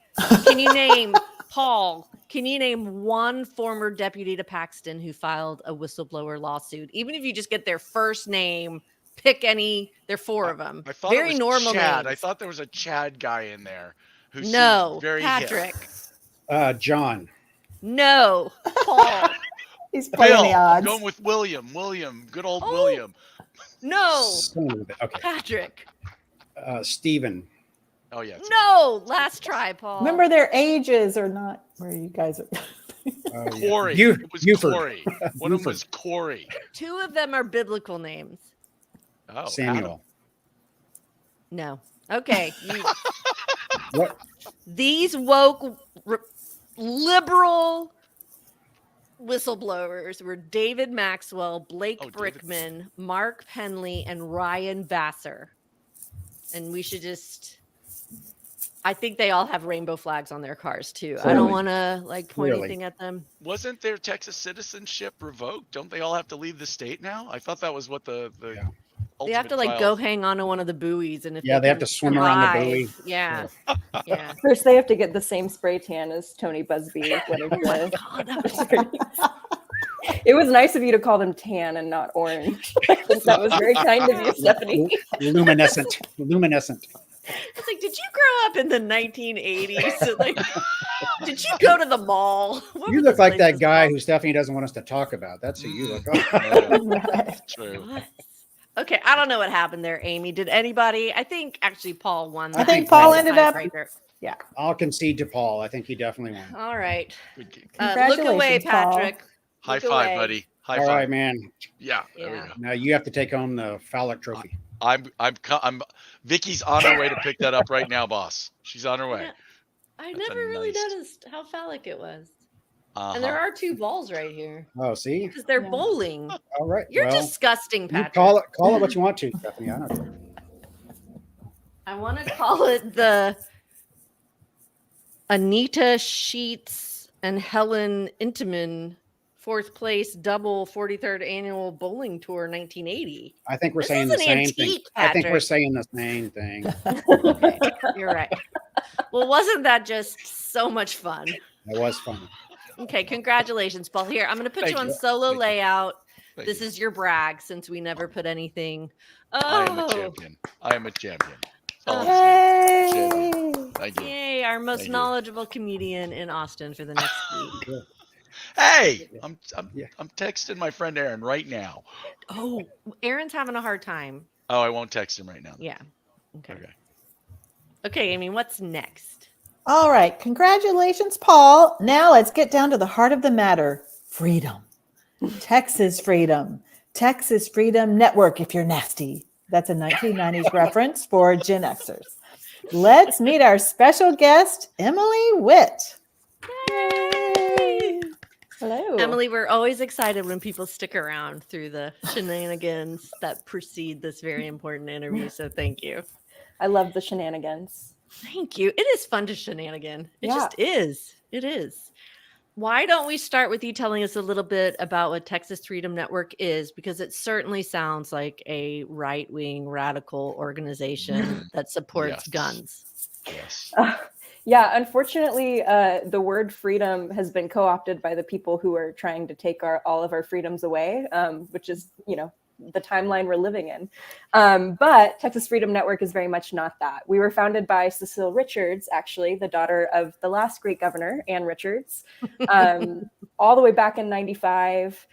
Can you name Paul? Can you name one former deputy to Paxton who filed a whistleblower lawsuit? Even if you just get their first name, pick any. There are four of them. I thought Very it was normal Chad. names. I thought there was a Chad guy in there who No, seemed very hip. Patrick. John. No, Paul. He's playing Bill. the I'm odds. going with William. William. Good old Oh. William. No, Okay. Patrick. Stephen. Oh yeah. No, last try, Paul. Remember, their ages are not where you guys are. Oh, yeah. Corey. You- It was Buford. Corey. One of them was Corey. two of them are biblical names. Oh, Samuel. No. Okay. What? These woke liberal whistleblowers were David Maxwell, Blake Oh, David. Brickman, Mark Penley, and Ryan Vassar. And we should just. I think they all have rainbow flags on their cars too. I don't Clearly. want to point Clearly. anything at them. Wasn't their Texas citizenship revoked? Don't they all have to leave the state now? I thought that was what the Yeah. They have to ultimate go trial- hang on to one of the buoys, and if Yeah, they have can to swim around the buoy. survive- Yeah, yeah. First, they have to get the same spray tan as Tony Busby. Whatever it was. God, that was It was nice of you to call them tan and not orange. I think that was very kind of you, Stephanie. Luminescent. Luminescent. It's like, did you grow up in the 1980s? Like, did you go to the mall? What You were look those like that places guy called? who Stephanie doesn't want us to talk about. That's who you look like. Right. True. What? Okay, I don't know what happened there, Amy. Did anybody? I think actually Paul won. I that think Paul as a ended up- tiebreaker. I'll concede to Paul. I think he definitely won. All right. Good game. Look away, Congratulations, Paul. Patrick. High Look five, away. buddy. High All five. right, man. Yeah. There we Yeah. go. Now you have to take home the phallic trophy. I'm Vicky's on her way to pick that up right now, boss. She's on her way. Yeah, I That's a never really nice- noticed how phallic it was. Uh-huh. And there are 2 balls right here Oh, see? because they're Yeah. bowling. All right. You're well, disgusting, you Patrick. call it what you want to, Stephanie. I don't care. I want to call it the Anita Sheets and Helen Intamin 4th place double 43rd annual bowling tour 1980. I think we're This saying is the an same thing. antique, I think we're Patrick. saying the same thing. Okay, you're right. Well, wasn't that just so much fun? That was fun. Okay, congratulations, Paul. Here, I'm going to put Thank you on you. solo Thank you. layout. Thank This you. is your brag since we never put anything. I am a Oh, champion. I am a champion. That's all I'm saying. Yay! Thank you. yay, our most Thank you. knowledgeable comedian in Austin for the next week. Good. Hey, I'm Yeah. texting my friend Aaron right now. Oh, Aaron's having a hard time. Oh, I won't text him right now. Yeah. Okay. Okay. Okay, Amy, what's next? All right. Congratulations, Paul. Now let's get down to the heart of the matter. Freedom. Texas freedom. Texas Freedom Network, if you're nasty. That's a 1990s reference for Gen Xers. Let's meet our special guest, Emily Witt. Yay! Hello. Emily, we're always excited when people stick around through the shenanigans that precede this very important interview. So thank you. I love the shenanigans. Thank you. It is fun to shenanigan. It Yeah. just is. It is. Why don't we start with you telling us a little bit about what Texas Freedom Network is? Because it certainly sounds like a right-wing radical organization that supports Yes. guns. Yes. Yeah, unfortunately, the word freedom has been co-opted by the people who are trying to take all of our freedoms away, which is, the timeline we're living in. But Texas Freedom Network is very much not that. We were founded by Cecile Richards, actually, the daughter of the last great governor, Ann Richards, all the way back in 95.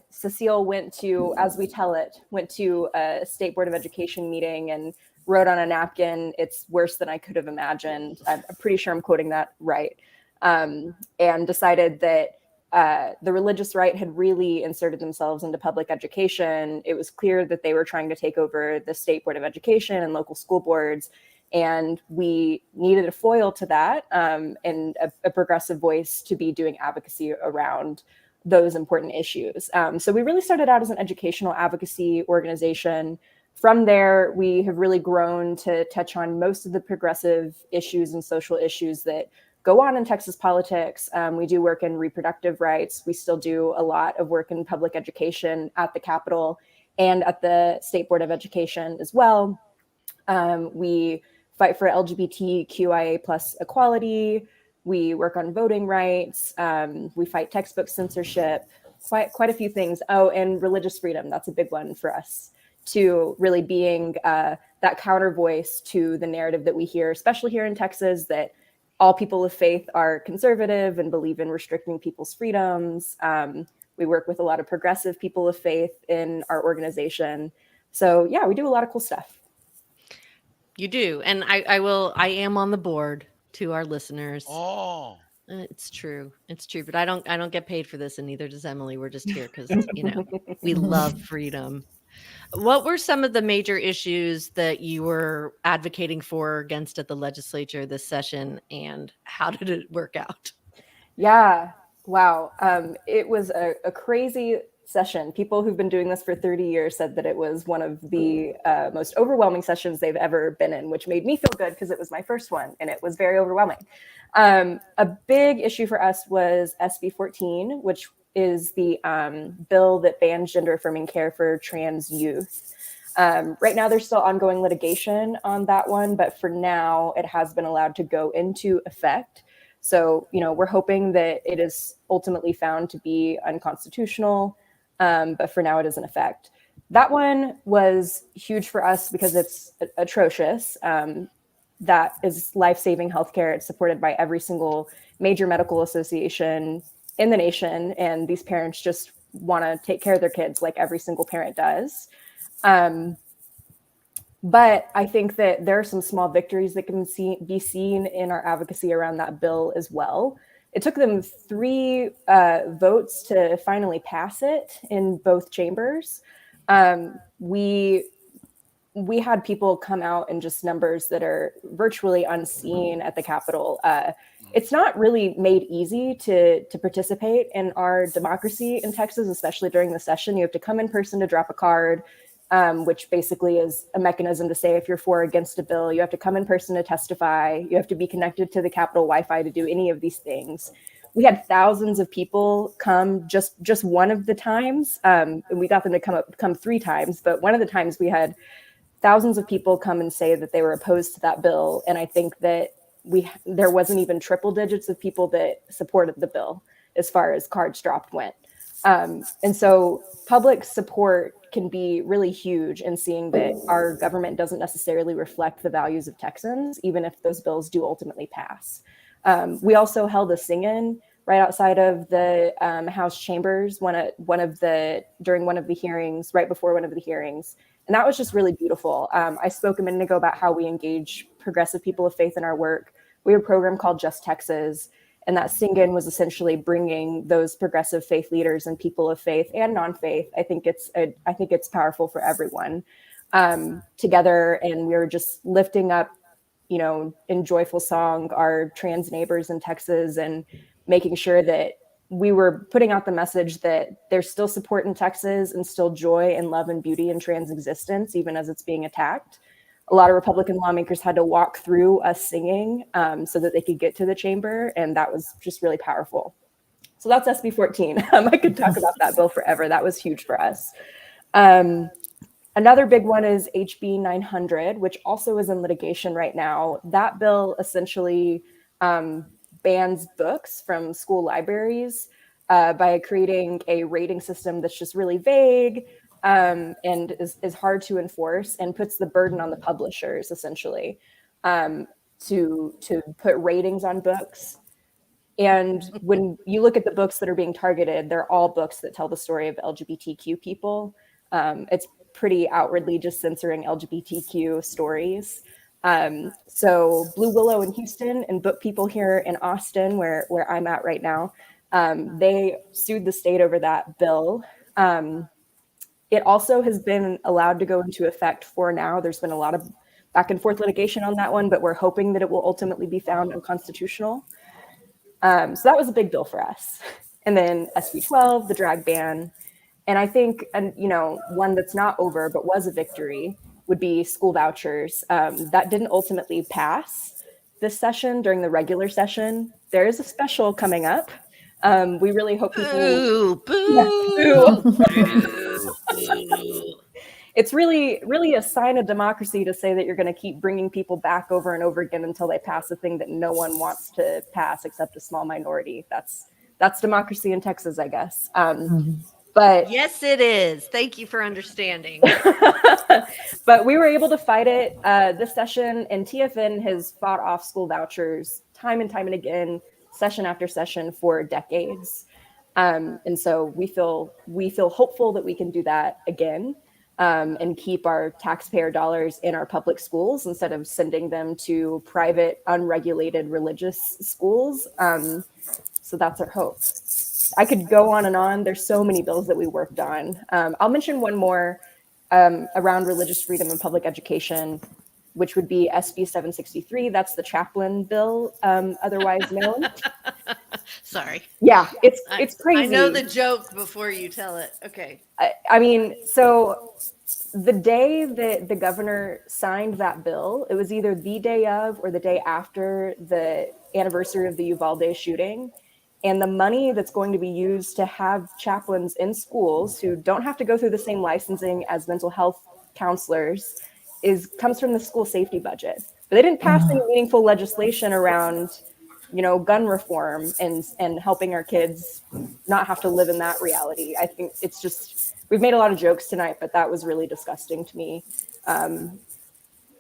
Cecile went to, as we tell it, went to a state board of education meeting and wrote on a napkin, "It's worse than I could have imagined." I'm pretty sure I'm quoting that right. And decided that the religious right had really inserted themselves into public education. It was clear that they were trying to take over the state board of education and local school boards. And we needed a foil to that, and a progressive voice to be doing advocacy around those important issues. So we really started out as an educational advocacy organization. From there, we have really grown to touch on most of the progressive issues and social issues that go on in Texas politics. We do work in reproductive rights. We still do a lot of work in public education at the Capitol and at the State Board of Education as well. We fight for LGBTQIA plus equality. We work on voting rights. We fight textbook censorship, quite a few things. Oh, and religious freedom. That's a big one for us, to really being that counter voice to the narrative that we hear, especially here in Texas, that all people of faith are conservative and believe in restricting people's freedoms. We work with a lot of progressive people of faith in our organization. So yeah, we do a lot of cool stuff. You do. And I am on the board, to our listeners. Oh. It's true. It's true. But I don't get paid for this, and neither does Emily. We're just here because, we love freedom. What were some of the major issues that you were advocating for or against at the legislature this session, and how did it work out? Yeah, wow. It was a crazy session. People who've been doing this for 30 years said that it was one of the most overwhelming sessions they've ever been in, which made me feel good because it was my first one and it was very overwhelming. A big issue for us was SB 14, which is the bill that bans gender affirming care for trans youth. Right now, there's still ongoing litigation on that one, but for now, it has been allowed to go into effect. So, we're hoping that it is ultimately found to be unconstitutional, but for now, it is in effect. That one was huge for us because it's atrocious. That is life-saving healthcare. It's supported by every single major medical association in the nation, and these parents just want to take care of their kids like every single parent does. But I think that there are some small victories that can be seen in our advocacy around that bill as well. It took them 3 votes to finally pass it in both chambers. We we had people come out in just numbers that are virtually unseen at the Capitol. It's not really made easy to participate in our democracy in Texas, especially during the session. You have to come in person to drop a card, which basically is a mechanism to say if you're for or against a bill. You have to come in person to testify. You have to be connected to the Capitol Wi-Fi to do any of these things. We had thousands of people come just one of the times, and we got them to come 3 times, but one of the times we had thousands of people come and say that they were opposed to that bill. And I think that there wasn't even triple digits of people that supported the bill as far as cards dropped went. And so public support can be really huge in seeing that our government doesn't necessarily reflect the values of Texans, even if those bills do ultimately pass. We also held a sing-in right outside of the House chambers during one of the hearings, right before one of the hearings. And that was just really beautiful. I spoke a minute ago about how we engage progressive people of faith in our work. We have a program called Just Texas, and that sing-in was essentially bringing those progressive faith leaders and people of faith and non-faith. I think it's powerful for everyone together, and we were just lifting up, in joyful song, our trans neighbors in Texas, and making sure that we were putting out the message that there's still support in Texas and still joy and love and beauty in trans existence, even as it's being attacked. A lot of Republican lawmakers had to walk through us singing so that they could get to the chamber, and that was just really powerful. So that's SB 14. I could talk about that bill forever. That was huge for us. Another big one is HB 900, which also is in litigation right now. That bill essentially bans books from school libraries by creating a rating system that's just really vague and is hard to enforce, and puts the burden on the publishers essentially to put ratings on books. And when you look at the books that are being targeted, they're all books that tell the story of LGBTQ people. It's pretty outwardly just censoring LGBTQ stories. So Blue Willow in Houston and Book People here in Austin, where I'm at right now, they sued the state over that bill. It also has been allowed to go into effect for now. There's been a lot of back and forth litigation on that one, but we're hoping that it will ultimately be found unconstitutional. So that was a big bill for us. And then SB 12, the drag ban. And I think, one that's not over, but was a victory, would be school vouchers. That didn't ultimately pass this session during the regular session. There is a special coming up. We really hope people... Boo! It's really, really a sign of democracy to say that you're going to keep bringing people back over and over again until they pass a thing that no one wants to pass except a small minority. That's democracy in Texas, I guess. But yes, it is. Thank you for understanding. But we were able to fight it this session, and TFN has fought off school vouchers time and time and again, session after session for decades. And so we feel hopeful that we can do that again, and keep our taxpayer dollars in our public schools instead of sending them to private, unregulated religious schools. So that's our hope. I could go on and on. There's so many bills that we worked on. I'll mention one more around religious freedom and public education, which would be SB 763. That's the chaplain bill, otherwise known. Sorry. Yeah, it's crazy. I know the joke before you tell it. Okay. I mean, so the day that the governor signed that bill, it was either the day of or the day after the anniversary of the Uvalde shooting. And the money that's going to be used to have chaplains in schools who don't have to go through the same licensing as mental health counselors comes from the school safety budget. But they didn't pass any meaningful legislation around, gun reform and helping our kids not have to live in that reality. I think it's just, we've made a lot of jokes tonight, but that was really disgusting to me.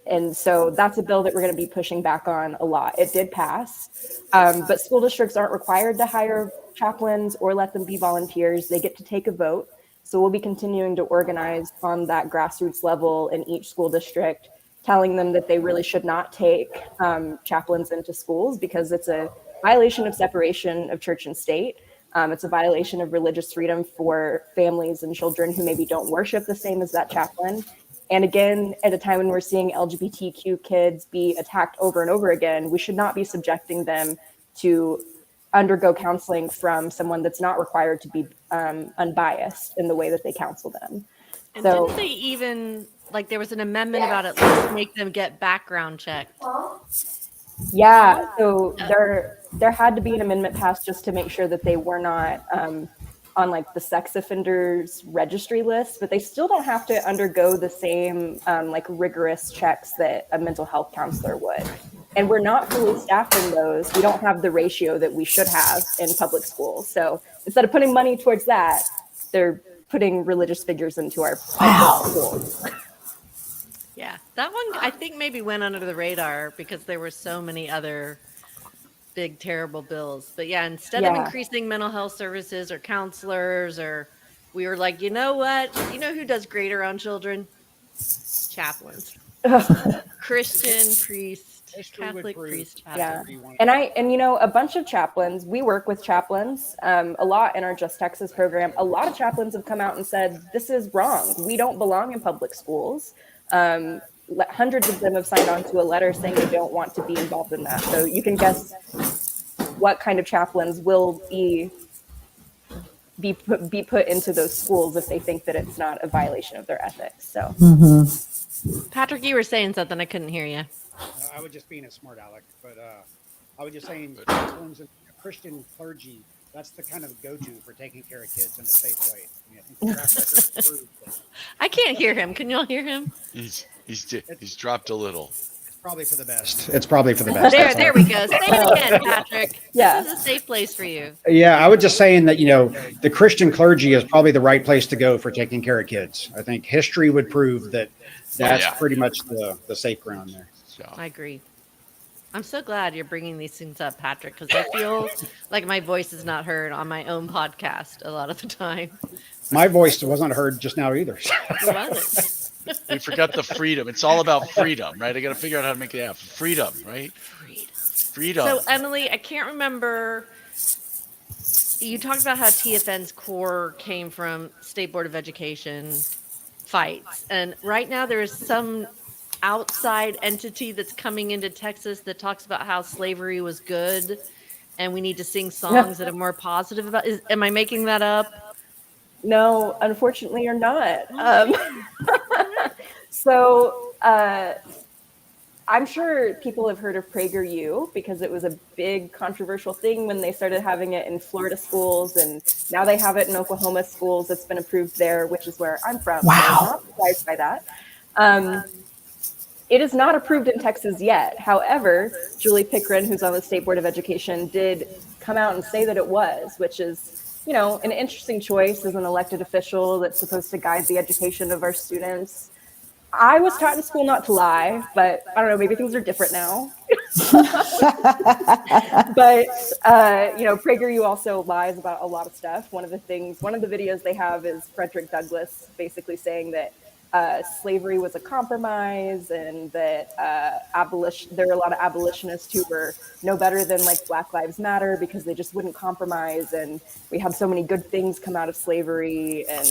And so that's a bill that we're going to be pushing back on a lot. It did pass, but school districts aren't required to hire chaplains or let them be volunteers. They get to take a vote. So we'll be continuing to organize on that grassroots level in each school district, telling them that they really should not take chaplains into schools because it's a violation of separation of church and state. It's a violation of religious freedom for families and children who maybe don't worship the same as that chaplain. And again, at a time when we're seeing LGBTQ kids be attacked over and over again, we should not be subjecting them to undergo counseling from someone that's not required to be unbiased in the way that they counsel them. And So didn't they even, like, there was an amendment about at least make them get background checked? yeah, so there had to be an amendment passed just to make sure that they were not on like the sex offenders registry list, but they still don't have to undergo the same like rigorous checks that a mental health counselor would. And we're not fully staffing those. We don't have the ratio that we should have in public schools. So instead of putting money towards that, they're putting religious figures into our schools. Yeah, that one I think maybe went under the radar because there were so many other big terrible bills. But yeah, instead of increasing mental health services or counselors, or we were like, you know what? You know who does great around children? Chaplains. Christian priest, Catholic priest, chaplain. Yeah. And you know, a bunch of chaplains, we work with chaplains a lot in our Just Texas program. A lot of chaplains have come out and said, this is wrong. We don't belong in public schools. Hundreds of them have signed on to a letter saying they don't want to be involved in that. So you can guess what kind of chaplains will be put into those schools if they think that it's not a violation of their ethics. So, Patrick, you were saying something. I couldn't hear you. I was just being a smart aleck, but I was just saying chaplains and Christian clergy, that's the kind of go-to for taking care of kids in a safe way. I mean, I think the track record proves that. I can't hear him. Can y'all hear him? He's dropped a little. It's probably for the best. It's probably for the best. There we go. Say it again, Patrick. Yeah. This is a safe place for you. Yeah, I was just saying that, you know, the Christian clergy is probably the right place to go for taking care of kids. I think history would prove that that's pretty much the safe ground there. So. I agree. I'm so glad you're bringing these things up, Patrick, because I feel like my voice is not heard on my own podcast a lot of the time. My voice wasn't heard just now either. It wasn't. We forgot the freedom. It's all about freedom, right? I got to figure out how to make it happen. Freedom, right? Freedom. So, Emily, I can't remember. You talked about how TFN's core came from State Board of Education fights. And right now there is some outside entity that's coming into Texas that talks about how slavery was good and we need to sing songs that are more positive about. Am I making that up? No, unfortunately, you're not. So I'm sure people have heard of PragerU because it was a big controversial thing when they started having it in Florida schools, and now they have it in Oklahoma schools. It's been approved there, which is where I'm from. Wow. So I'm not surprised by that. It is not approved in Texas yet. However, Julie Pickren, who's on the State Board of Education, did come out and say that it was, which is, you know, an interesting choice as an elected official that's supposed to guide the education of our students. I was taught in school not to lie, but I don't know, maybe things are different now. But, you know, PragerU also lies about a lot of stuff. One of the videos they have is Frederick Douglass basically saying that slavery was a compromise and that there were a lot of abolitionists who were no better than like Black Lives Matter because they just wouldn't compromise, and we had so many good things come out of slavery. And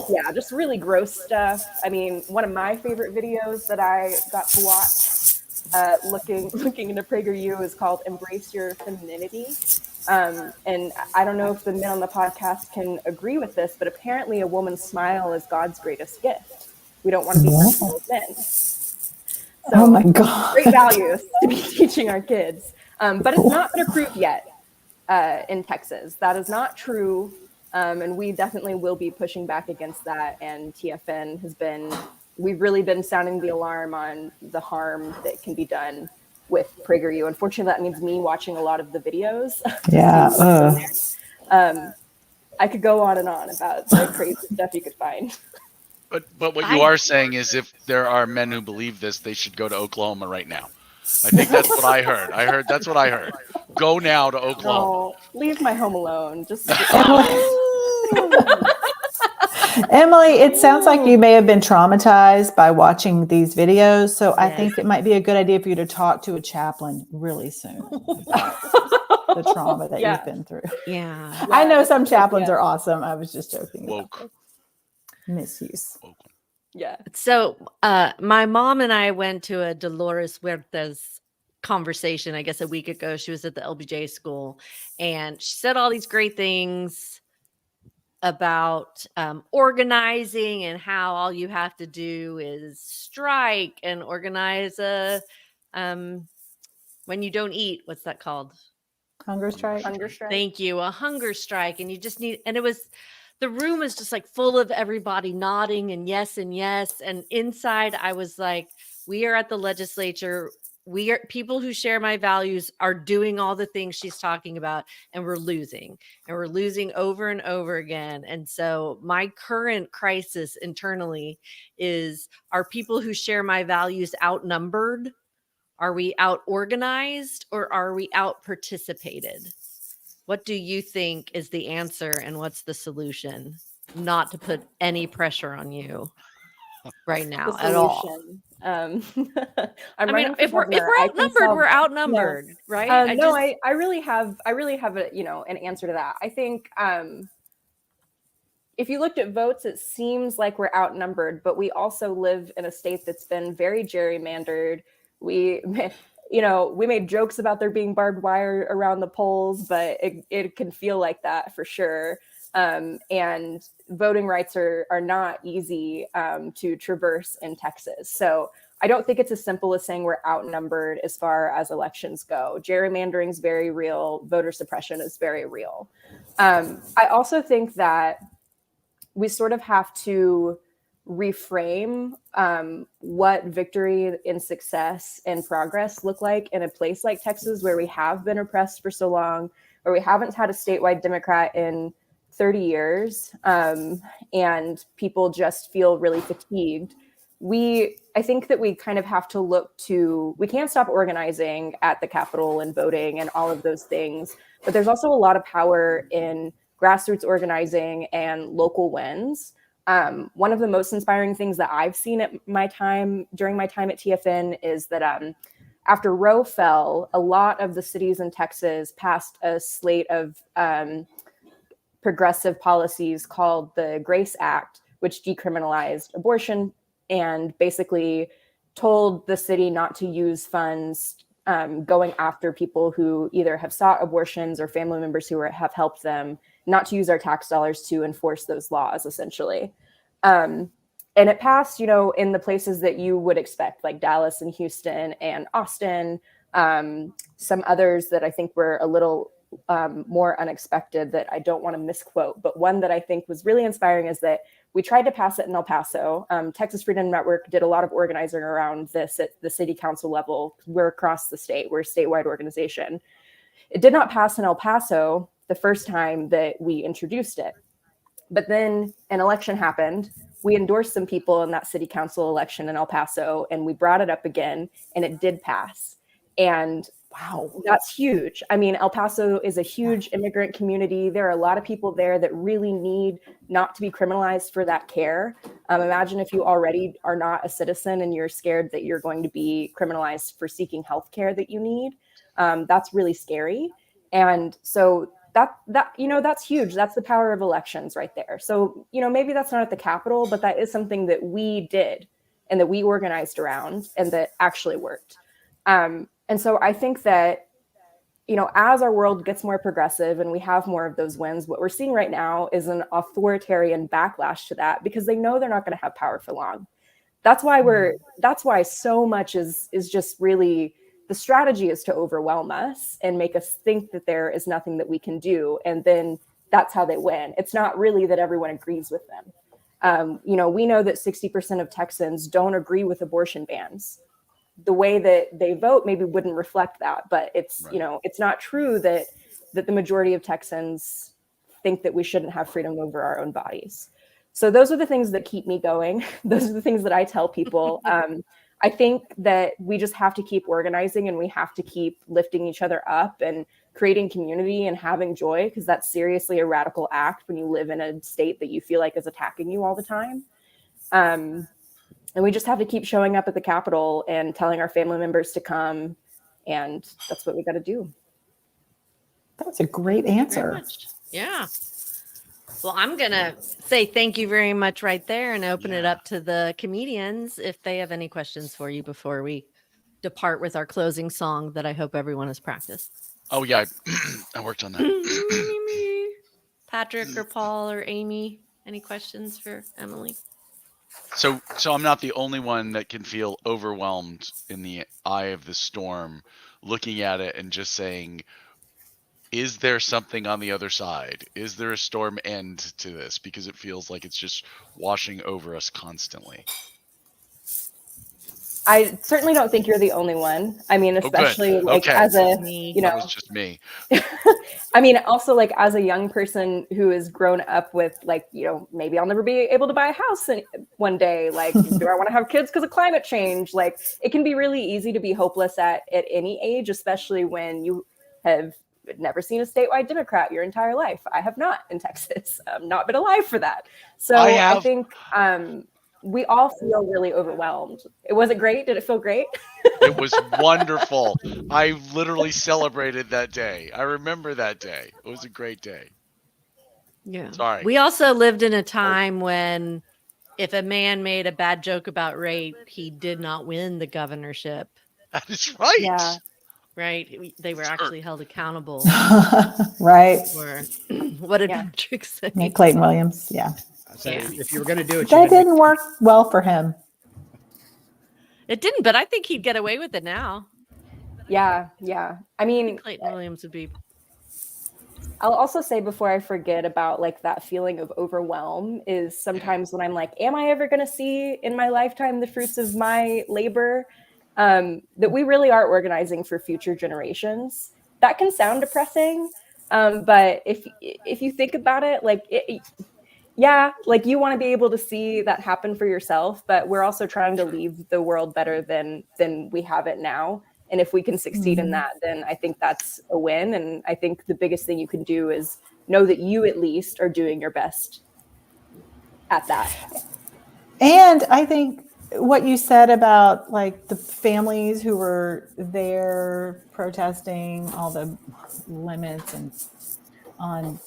yeah, just really gross stuff. I mean, one of my favorite videos that I got to watch looking into PragerU is called Embrace Your Femininity. And I don't know if the men on the podcast can agree with this, but apparently a woman's smile is God's greatest gift. We don't want to be sexual with men. So, oh my God. Great values to be teaching our kids. But it's not been approved yet in Texas. That is not true. And we definitely will be pushing back against that. And TFN we've really been sounding the alarm on the harm that can be done with PragerU. Unfortunately, that means me watching a lot of the videos. Yeah. I could go on and on about the crazy stuff you could find. But what you are saying is if there are men who believe this, they should go to Oklahoma right now. I think that's what I heard. That's what I heard. Go now to Oklahoma. No, leave my home alone. Just Emily, it sounds like you may have been traumatized by watching these videos. So I think it might be a good idea for you to talk to a chaplain really soon. The trauma that you've been through. Yeah. I know some chaplains are awesome. I was just joking. Woke. Misuse. Yeah. So my mom and I went to a Dolores Huerta's conversation, I guess a week ago. She was at the LBJ school and she said all these great things about organizing and how all you have to do is strike and organize a when you don't eat, what's that called? Hunger strike. Hunger strike. Thank you. A hunger strike. And you just need, and it was, the room was just like full of everybody nodding and yes and yes. And inside, I was like, we are at the legislature. We are people who share my values are doing all the things she's talking about, and we're losing over and over again. And so, my current crisis internally is, are people who share my values outnumbered? Are we out organized or are we out participated? What do you think is the answer and what's the solution? Not to put any pressure on you right now The at all. solution. I mean, if we're I can outnumbered, solve we're that. outnumbered, right? I really have a, an answer to that. I think if you looked at votes, it seems like we're outnumbered, but we also live in a state that's been very gerrymandered. We made jokes about there being barbed wire around the polls, but it can feel like that for sure. And voting rights are not easy to traverse in Texas. So I don't think it's as simple as saying we're outnumbered as far as elections go. Gerrymandering is very real. Voter suppression is very real. I also think that we sort of have to reframe what victory and success and progress look like in a place like Texas, where we have been oppressed for so long, where we haven't had a statewide Democrat in 30 years, and people just feel really fatigued. I think that we kind of have to we can't stop organizing at the Capitol and voting and all of those things, but there's also a lot of power in grassroots organizing and local wins. One of the most inspiring things that I've seen during my time at TFN is that after Roe fell, a lot of the cities in Texas passed a slate of progressive policies called the Grace Act, which decriminalized abortion and basically told the city not to use funds going after people who either have sought abortions or family members who have helped them, not to use our tax dollars to enforce those laws, essentially. And it passed, in the places that you would expect, like Dallas and Houston and Austin, some others that I think were a little more unexpected that I don't want to misquote, but one that I think was really inspiring is that we tried to pass it in El Paso. Texas Freedom Network did a lot of organizing around this at the city council level. We're across the state. We're a statewide organization. It did not pass in El Paso the first time that we introduced it. But then an election happened. We endorsed some people in that city council election in El Paso, and we brought it up again, and it did pass. And wow, that's huge. I mean, El Paso is a huge immigrant community. There are a lot of people there that really need not to be criminalized for that care. Imagine if you already are not a citizen and you're scared that you're going to be criminalized for seeking health care that you need. That's really scary. And so that's huge. That's the power of elections right there. So, maybe that's not at the Capitol, but that is something that we did and that we organized around and that actually worked. And so I think that, as our world gets more progressive and we have more of those wins, what we're seeing right now is an authoritarian backlash to that because they know they're not going to have power for long. That's why so much is just really, the strategy is to overwhelm us and make us think that there is nothing that we can do. And then that's how they win. It's not really that everyone agrees with them. We know that 60% of Texans don't agree with abortion bans. The way that they vote maybe wouldn't reflect that, but it's, right. It's not true that the majority of Texans think that we shouldn't have freedom over our own bodies. So those are the things that keep me going. Those are the things that I tell people. I think that we just have to keep organizing and we have to keep lifting each other up and creating community and having joy, because that's seriously a radical act when you live in a state that you feel like is attacking you all the time. And we just have to keep showing up at the Capitol and telling our family members to come. And that's what we got to do. That's a great answer. Yeah. Well, I'm going to say thank you very much right there and open it Yeah. up to the comedians if they have any questions for you before we depart with our closing song that I hope everyone has practiced. Oh yeah, I worked on that. Patrick or Paul or Amy, any questions for Emily? So I'm not the only one that can feel overwhelmed in the eye of the storm, looking at it and just saying, is there something on the other side? Is there a storm end to this? Because it feels like it's just washing over us constantly. I certainly don't think you're the only one. I mean, especially like Okay. as a, Me. you know, That was just me. I mean, also like as a young person who has grown up with like, you know, maybe I'll never be able to buy a house one day. Like, do I want to have kids because of climate change? Like, it can be really easy to be hopeless at any age, especially when you have never seen a statewide Democrat your entire life. I have not in Texas. I've not been alive for that. So I think we all feel really overwhelmed. Was it great? Did it feel great? It was wonderful. I literally celebrated that day. I remember that day. It was a great day. Yeah. Sorry. We also lived in a time when if a man made a bad joke about rape, he did not win the governorship. That is right. Yeah. Right? They were actually held accountable Right. for what did Yeah. Patrick say? Nick Clayton Williams. Yeah. So Yeah. if you were going to do it, That didn't work well for him. It didn't, but I think he'd get away with it now. Yeah. Yeah. I I mean, think Clayton Williams would be. I'll also say before I forget about like that feeling of overwhelm is sometimes when I'm like, am I ever going to see in my lifetime the fruits of my labor? That we really are organizing for future generations. That can sound depressing, but if you think about it, like yeah, like you want to be able to see that happen for yourself, but we're also trying to leave the world better than we have it now. And if we can succeed in that, then I think that's a win. And I think the biggest thing you can do is know that you at least are doing your best at that. And I think what you said about like the families who were there protesting all the limits and on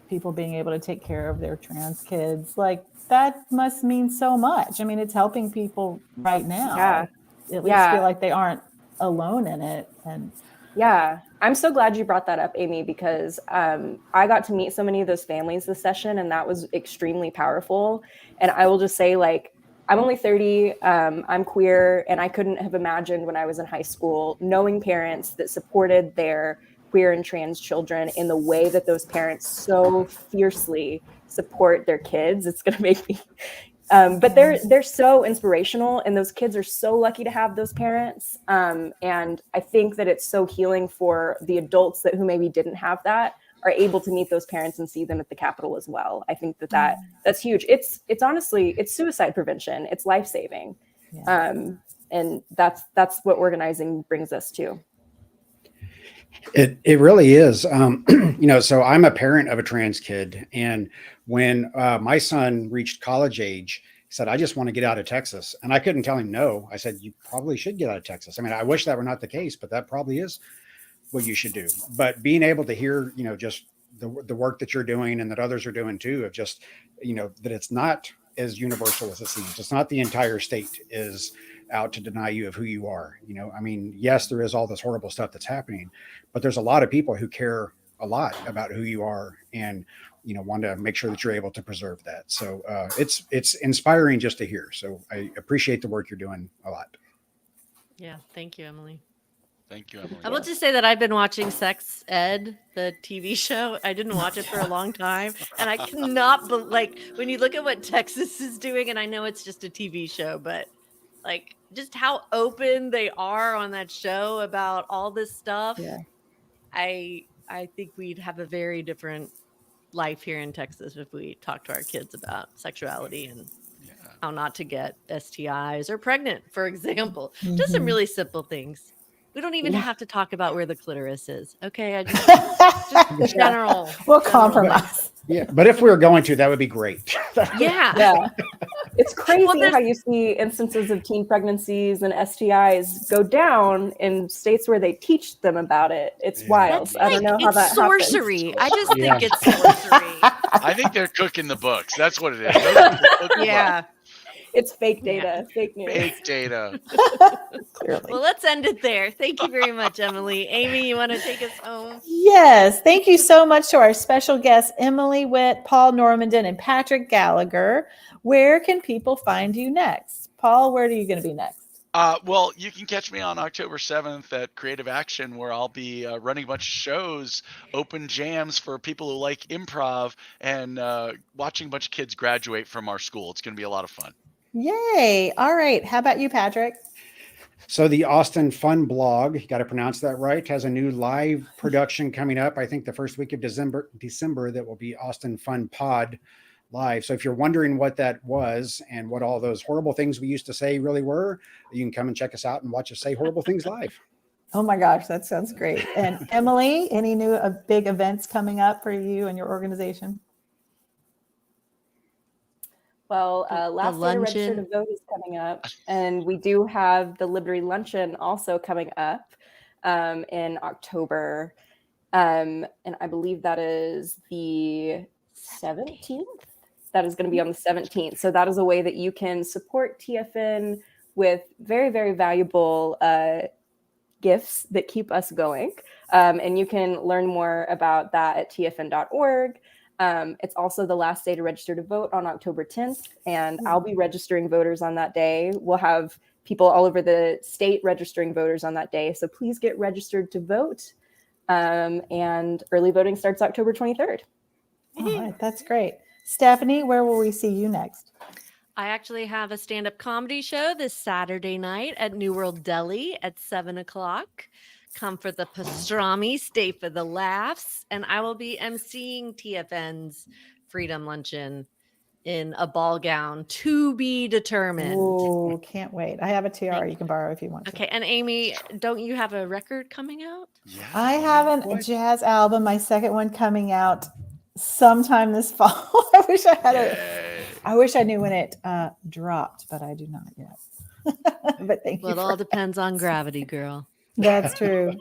people being able to take care of their trans kids, like that must mean so much. I mean, it's helping people right now. Yeah. At least feel like they aren't alone in it. And yeah, I'm so glad you brought that up, Amy, because I got to meet so many of those families this session, and that was extremely powerful. And I will just say, like, I'm only 30, I'm queer, and I couldn't have imagined when I was in high school knowing parents that supported their queer and trans children in the way that those parents so fiercely support their kids. It's going to make me but they're so inspirational, and those kids are so lucky to have those parents. And I think that it's so healing for the adults who maybe didn't have that are able to meet those parents and see them at the Capitol as well. I think that's huge. It's honestly, it's suicide prevention. It's life-saving. yeah. And that's what organizing brings us to. It really is. So I'm a parent of a trans kid. And when my son reached college age, he said, I just want to get out of Texas. And I couldn't tell him no. I said, you probably should get out of Texas. I mean, I wish that were not the case, but that probably is what you should do. But being able to hear, just the work that you're doing and that others are doing too, of just, that it's not as universal as it seems. It's not the entire state is out to deny you of who you are. I mean, yes, there is all this horrible stuff that's happening, but there's a lot of people who care a lot about who you are and, want to make sure that you're able to preserve that. So it's inspiring just to hear. So I appreciate the work you're doing a lot. Yeah. Thank you, Emily. Thank you, Emily. I will just say that I've been watching Sex Ed, the TV show. I didn't watch it for a long time. And I cannot, when you look at what Texas is doing, and I know it's just a TV show, but like just how open they are on that show about all this stuff. Yeah. I think we'd have a very different life here in Texas if we talk to our kids about sexuality and how not to get STIs or pregnant, for example. Just some really simple things. We don't even have to talk about where the clitoris is. Okay. I just general. We'll compromise. Yeah. But if we were going to, that would be great. Yeah. It's crazy how you see instances of teen pregnancies and STIs go down in states where they teach them about it. It's wild. I don't know how that sorcery. happens. I just think it's sorcery. I think they're cooking the books. That's what it is. Those people cook the Yeah. It's fake data, fake news. books. Fake data. Clearly. Well, let's end it there. Thank you very much, Emily. Amy, you want to take us home? Yes, thank you so much to our special guests, Emily Witt, Paul Normandin, and Patrick Gallagher. Where can people find you next? Paul, where are you going to be next? Well, you can catch me on October 7th at Creative Action, where I'll be running a bunch of shows, open jams for people who like improv, and watching a bunch of kids graduate from our school. It's going to be a lot of fun. Yay. All right. How about you, Patrick? So the Austin Fun blog, you got to pronounce that right, has a new live production coming up. I think the first week of December, that will be Austin Fun Pod live. So if you're wondering what that was and what all those horrible things we used to say really were, you can come and check us out and watch us say horrible things live. Oh my gosh, that sounds great. And Emily, any new big events coming up for you and your organization? Well, last day to register to vote is coming up, and we do have the Liberty Luncheon also coming up in October, and I believe that is the 17th. That is going to be on the 17th. So that is a way that you can support TFN with very, very valuable gifts that keep us going, and you can learn more about that at tfn.org. It's also the last day to register to vote on October 10th, and I'll be registering voters on that day. We'll have people all over the state registering voters on that day. So please get registered to vote. And early voting starts October 23rd. All right, that's great. Stephanie, where will we see you next? I actually have a stand-up comedy show this Saturday night at New World Deli at 7:00. Come for the pastrami, stay for the laughs, and I will be emceeing TFN's Freedom Luncheon in a ball gown to be determined. Oh, can't wait. I have a tiara you can borrow if you want to. Okay, and Amy, don't you have a record coming out? Yeah. I have a jazz album, my second one coming out sometime this fall. I wish I had I wish I knew when it dropped, but I do not yet. But thank you. Well, it all depends on gravity, girl. That's true.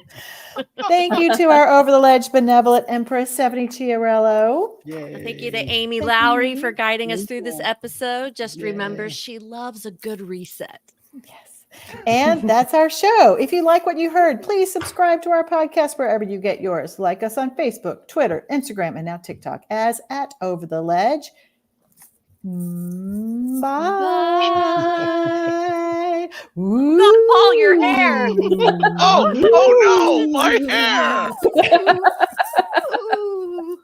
Thank you to our Over the Ledge benevolent Empress, Stephanie Chiarello. Yay. Thank you to Amy Lowry for guiding us through this episode. Just remember, she loves a good reset. Yes. And that's our show. If you like what you heard, please subscribe to our podcast wherever you get yours. Like us on Facebook, Twitter, Instagram, and now TikTok as at Over the Ledge. Bye. Bye. Not Paul, your hair. Oh no, my hair. Ooh.